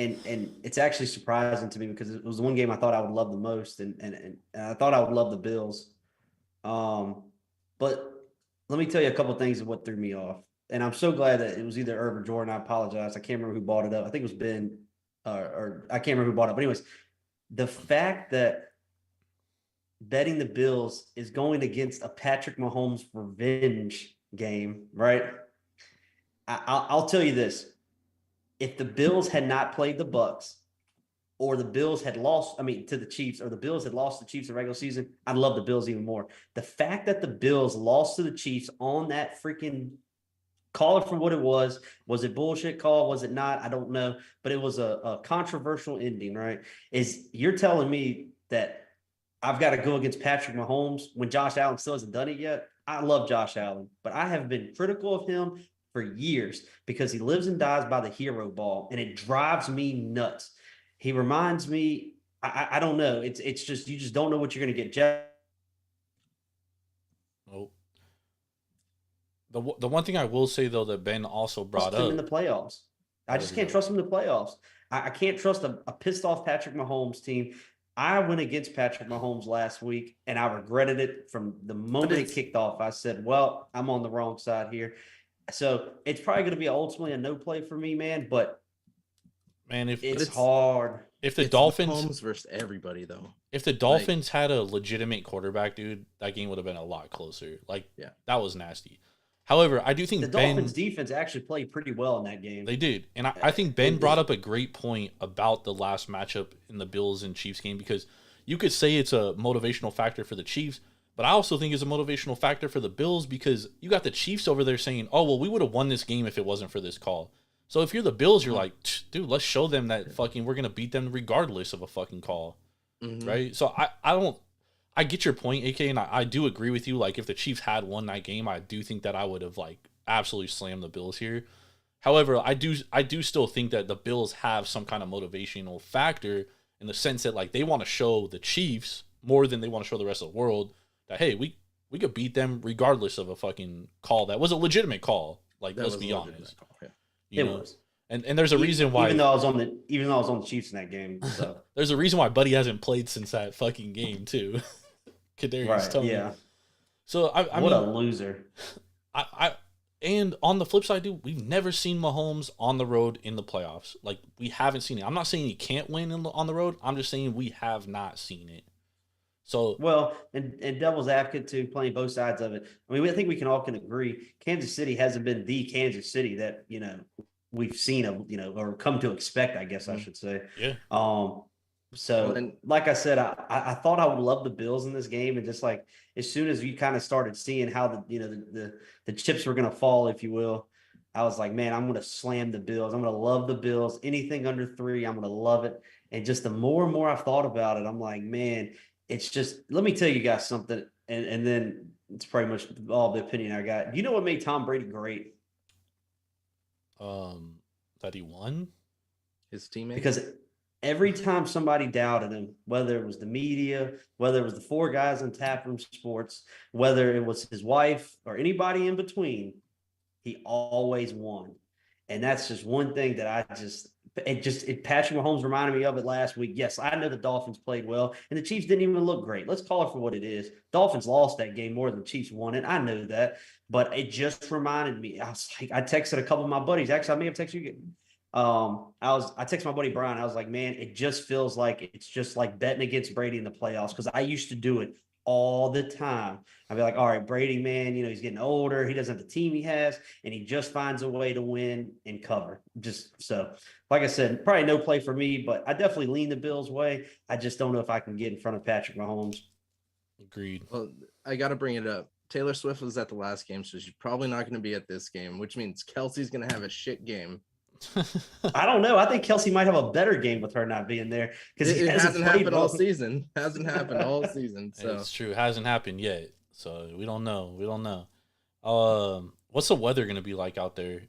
it's actually surprising to me because it was the one game I thought I would love the most, and I thought I would love the Bills. But let me tell you a couple of things of what threw me off. And I'm so glad that it was either Irv or Jordan. I apologize. I can't remember who bought it up. I think it was Ben, or I can't remember who bought it. But anyways, the fact that betting the Bills is going against a Patrick Mahomes revenge game, right? I'll tell you this. If the Bills had not played the Bucs, or the Bills had lost, to the Chiefs, or the Bills had lost the Chiefs in regular season, I'd love the Bills even more. The fact that the Bills lost to the Chiefs on that freaking, call it for what it was it bullshit call? Was it not? I don't know. But it was a controversial ending, right? You're telling me that I've got to go against Patrick Mahomes when Josh Allen still hasn't done it yet? I love Josh Allen, but I have been critical of him for years because he lives and dies by the hero ball, and it drives me nuts. He reminds me, I don't know. It's just, you just don't know what you're going to get. Nope. The one thing I will say though that Ben also brought up in the playoffs, I just can't trust him in the playoffs. I can't trust a pissed off Patrick Mahomes team. I went against Patrick Mahomes last week, and I regretted it from the moment it kicked off. I said, well, I'm on the wrong side here. So it's probably going to be ultimately a no play for me, man. But man, it's hard. If the Dolphins Mahomes versus everybody though, If the Dolphins had a legitimate quarterback, dude, that game would have been a lot closer. Like, that was nasty. However, I do think the Dolphins defense actually played pretty well in that game. They did. And I think Ben brought up a great point about the last matchup in the Bills and Chiefs game, because you could say it's a motivational factor for the Chiefs, but I also think it's a motivational factor for the Bills, because you got the Chiefs over there saying, oh, well, we would have won this game if it wasn't for this call. So if you're the Bills, you're like, dude, let's show them that fucking we're going to beat them regardless of a fucking call. Right? So I get your point, AK, and I do agree with you. Like, if the Chiefs had won that game, I do think that I would have, like, absolutely slammed the Bills here. However, I do still think that the Bills have some kind of motivational factor, in the sense that, like, they want to show the Chiefs more than they want to show the rest of the world that, hey, we could beat them regardless of a fucking call that was a legitimate call. Like, let's be honest. It was. And there's a reason why, even though I was on the Chiefs in that game. So. There's a reason why Buddy hasn't played since that fucking game too. Kadarius Toney. Yeah. So I what mean, a loser. And on the flip side, dude, we've never seen Mahomes on the road in the playoffs. Like, we haven't seen it. I'm not saying he can't win on the road. I'm just saying we have not seen it. So well, and devil's advocate too, playing both sides of it. I mean, I think we can all agree Kansas City hasn't been the Kansas City that we've seen or come to expect, I guess I should say. Yeah. So like I said, I thought I would love the Bills in this game, and just like as soon as we kind of started seeing how the chips were going to fall, if you will, I was like, man, I'm going to slam the Bills. I'm going to love the Bills. Anything under 3, I'm going to love it. And just the more and more I've thought about it, I'm like, man, it's just, let me tell you guys something, and then it's pretty much all the opinion I got. You know what made Tom Brady great? That he won? His teammates? Because every time somebody doubted him, whether it was the media, whether it was the 4 guys on Taproom Sports, whether it was his wife or anybody in between, he always won. And that's just one thing that Patrick Mahomes reminded me of it last week. Yes, I know the Dolphins played well, and the Chiefs didn't even look great. Let's call it for what it is. Dolphins lost that game more than the Chiefs won it. I know that, but it just reminded me. I texted a couple of my buddies. Actually, I may have texted you. I texted my buddy Brian. I was like, man, it just feels like it's just like betting against Brady in the playoffs, because I used to do it all the time. I'd be like, all right, Brady, man, he's getting older. He doesn't have the team he has, and he just finds a way to win and cover. Just so, like I said, probably no play for me, but I definitely lean the Bills' way. I just don't know if I can get in front of Patrick Mahomes. Agreed. Well, I got to bring it up. Taylor Swift was at the last game, so she's probably not going to be at this game, which means Kelsey's going to have a shit game. I don't know. I think Kelsey might have a better game with her not being there, because it hasn't happened all season. Hasn't happened all season. So it's true. It hasn't happened yet. So we don't know. What's the weather going to be like out there?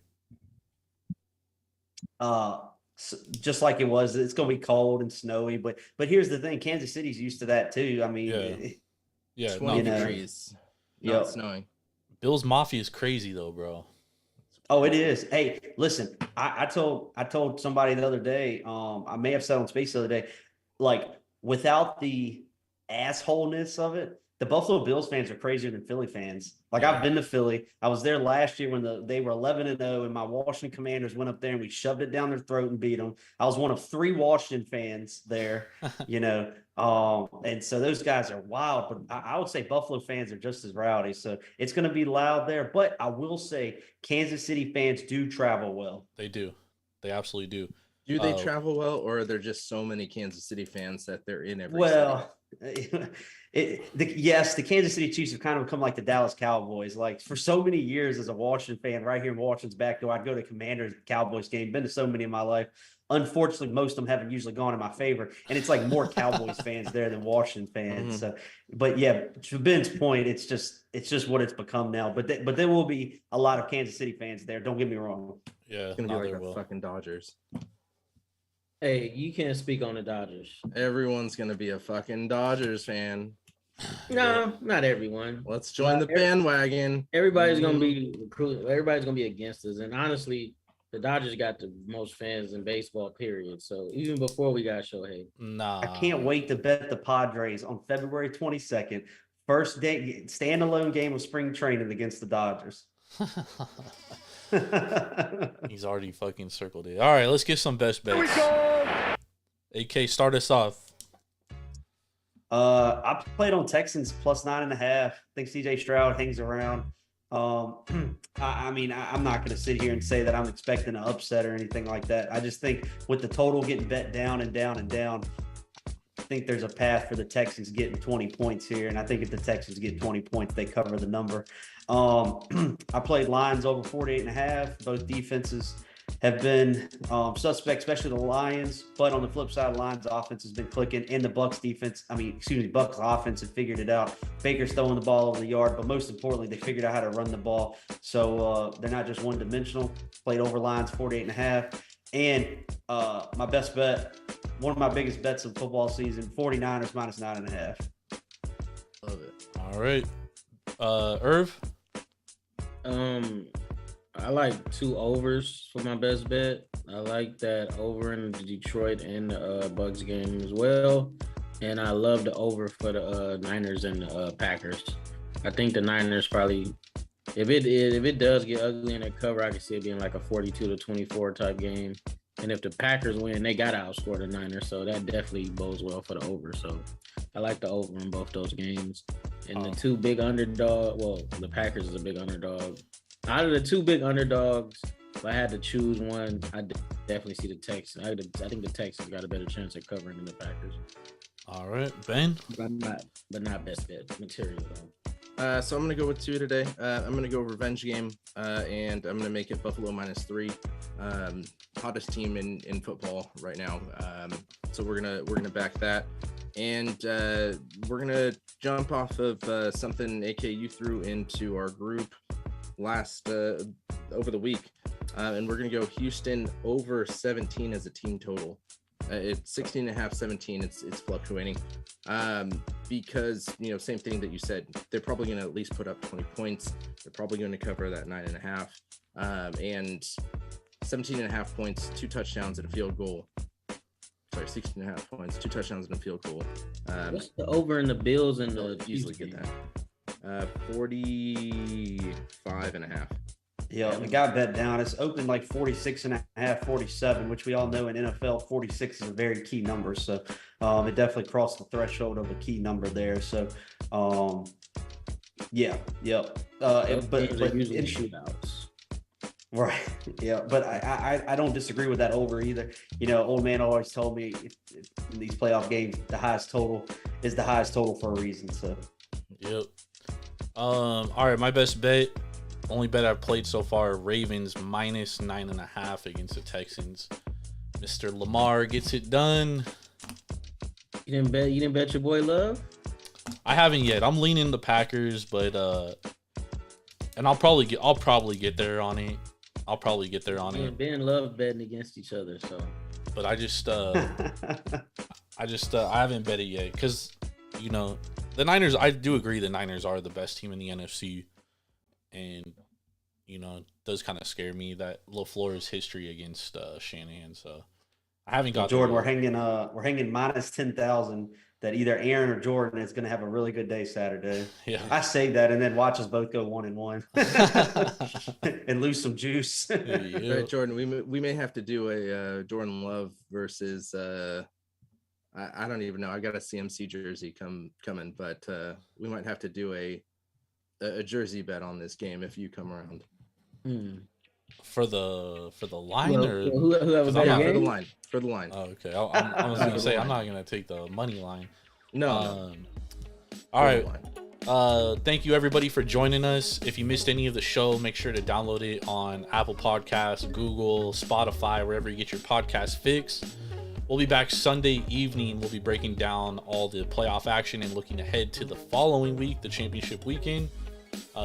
Just like it was, it's going to be cold and snowy. But here's the thing: Kansas City's used to that too. I mean, 20 degrees, not snowing. Bills Mafia is crazy though, bro. Oh, it is. Hey, listen, I told somebody the other day, I may have said on Space the other day, like, without the assholeness of it, the Buffalo Bills fans are crazier than Philly fans. Like, I've been to Philly. I was there last year when they were 11-0, and my Washington Commanders went up there and we shoved it down their throat and beat them. I was one of 3 Washington fans there, and so those guys are wild. But I would say Buffalo fans are just as rowdy. So it's going to be loud there. But I will say Kansas City fans do travel well. They do. They absolutely do. Do they travel well, or are there just so many Kansas City fans that they're in every city? Yes, the Kansas City Chiefs have kind of become like the Dallas Cowboys. Like, for so many years as a Washington fan, right here in Washington's back door, I'd go to Commanders Cowboys game. Been to so many in my life. Unfortunately, most of them haven't usually gone in my favor, and it's like more Cowboys fans there than Washington fans. So, but yeah, to Ben's point, it's just what it's become now. But there will be a lot of Kansas City fans there. Don't get me wrong. Yeah, it's gonna be like the fucking Dodgers. Hey, you can't speak on the Dodgers. Everyone's gonna be a fucking Dodgers fan. No, not everyone. Let's join the bandwagon. Everybody's gonna be recruiting. Everybody's gonna be against us. And honestly, the Dodgers got the most fans in baseball, period. So even before we got Shohei. Nah. I can't wait to bet the Padres on February 22nd. First day, standalone game of spring training against the Dodgers. He's already fucking circled it. All right, let's get some best bets. AK, start us off. I played on Texans plus 9.5. I think CJ Stroud hangs around. I mean, I'm not going to sit here and say that I'm expecting an upset or anything like that. I just think with the total getting bet down and down and down, I think there's a path for the Texans getting 20 points here. And I think if the Texans get 20 points, they cover the number. I played Lions over 48.5. Both defenses have been suspect, especially the Lions. But on the flip side, the Lions offense has been clicking, and the Bucs offense have figured it out. Baker's throwing the ball over the yard, but most importantly, they figured out how to run the ball. So they're not just one-dimensional. Played over Lions 48.5. And my best bet, one of my biggest bets of football season, 49ers minus 9.5. Love it. All right. Irv? I like 2 overs for my best bet. I like that over in the Detroit and the Bucs game as well. And I love the over for the Niners and the Packers. I think the Niners probably, if it does get ugly in that cover, I can see it being like a 42-24 type game. And if the Packers win, they got to outscore the Niners. So that definitely bodes well for the over. So I like the over in both those games. And the 2 big underdog, well, the Packers is a big underdog. Out of the 2 big underdogs, if I had to choose one, I definitely see the Texans. I think the Texans got a better chance at covering than the Packers. All right, Ben? But not best bet material, though. So I'm going to go with 2 today. I'm going to go revenge game, and I'm going to make it Buffalo -3. Hottest team in football right now. So we're gonna back that, and we're gonna jump off of something AK you threw into our group last over the week, and we're gonna go Houston over 17 as a team total. It's 16.5, 17. It's fluctuating, because same thing that you said. They're probably going to at least put up 20 points. They're probably going to cover that 9.5, and 17.5 points, 2 touchdowns and a field goal. Sorry, 16.5 points, 2 touchdowns and a field goal. What's the over in the Bills and they'll the easily get that. 45.5. Yeah, it got bet down. It's opened like 46.5, 47, which we all know in NFL, 46 is a very key number. So it definitely crossed the threshold of a key number there. So, yeah. But usually shootouts. Right. Yeah. But I don't disagree with that over either. Old man always told me in these playoff games, the highest total is the highest total for a reason. So, yep. All right. My best bet. Only bet I've played so far, Ravens minus 9.5 against the Texans. Mr. Lamar gets it done. You didn't bet your boy Love? I haven't yet. I'm leaning the Packers, but and I'll probably get there on it. Ben Love betting against each other, so. But I haven't bet it yet because the Niners. I do agree the Niners are the best team in the NFC. And, it does kind of scare me that LaFleur's history against Shanahan. So I haven't got Jordan. We're hanging minus 10,000 that either Aaron or Jordan is going to have a really good day Saturday. Yeah, I say that and then watch us both go 1-1 and lose some juice. Yeah. Right, Jordan. We may have to do a Jordan Love versus I don't even know. I got a CMC jersey coming, but we might have to do a jersey bet on this game if you come around. For the line or whoever for the line. Oh, okay. I was gonna say I'm not gonna take the money line. No. All right. Thank you everybody for joining us. If you missed any of the show, make sure to download it on Apple Podcasts, Google, Spotify, wherever you get your podcast fix. We'll be back Sunday evening. We'll be breaking down all the playoff action and looking ahead to the following week, the championship weekend.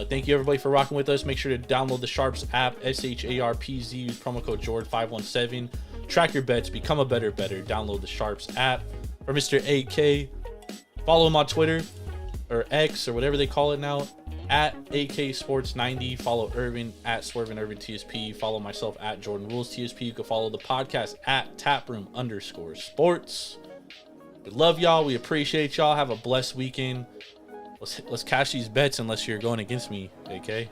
Thank you everybody for rocking with us. Make sure to download the Sharps app, SHARPZ, use promo code JORD517. Track your bets, become a better. Download the Sharps app. For Mr. AK, follow him on Twitter or X or whatever they call it now, at AK Sports 90. Follow Irvin at Swervin Irvin TSP. Follow myself at Jordan Rules TSP. You can follow the podcast at taproom_sports. We love y'all. We appreciate y'all. Have a blessed weekend. Let's cash these bets unless you're going against me, AK.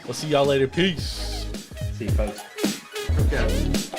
We'll see y'all later. Peace. See you, folks. Okay.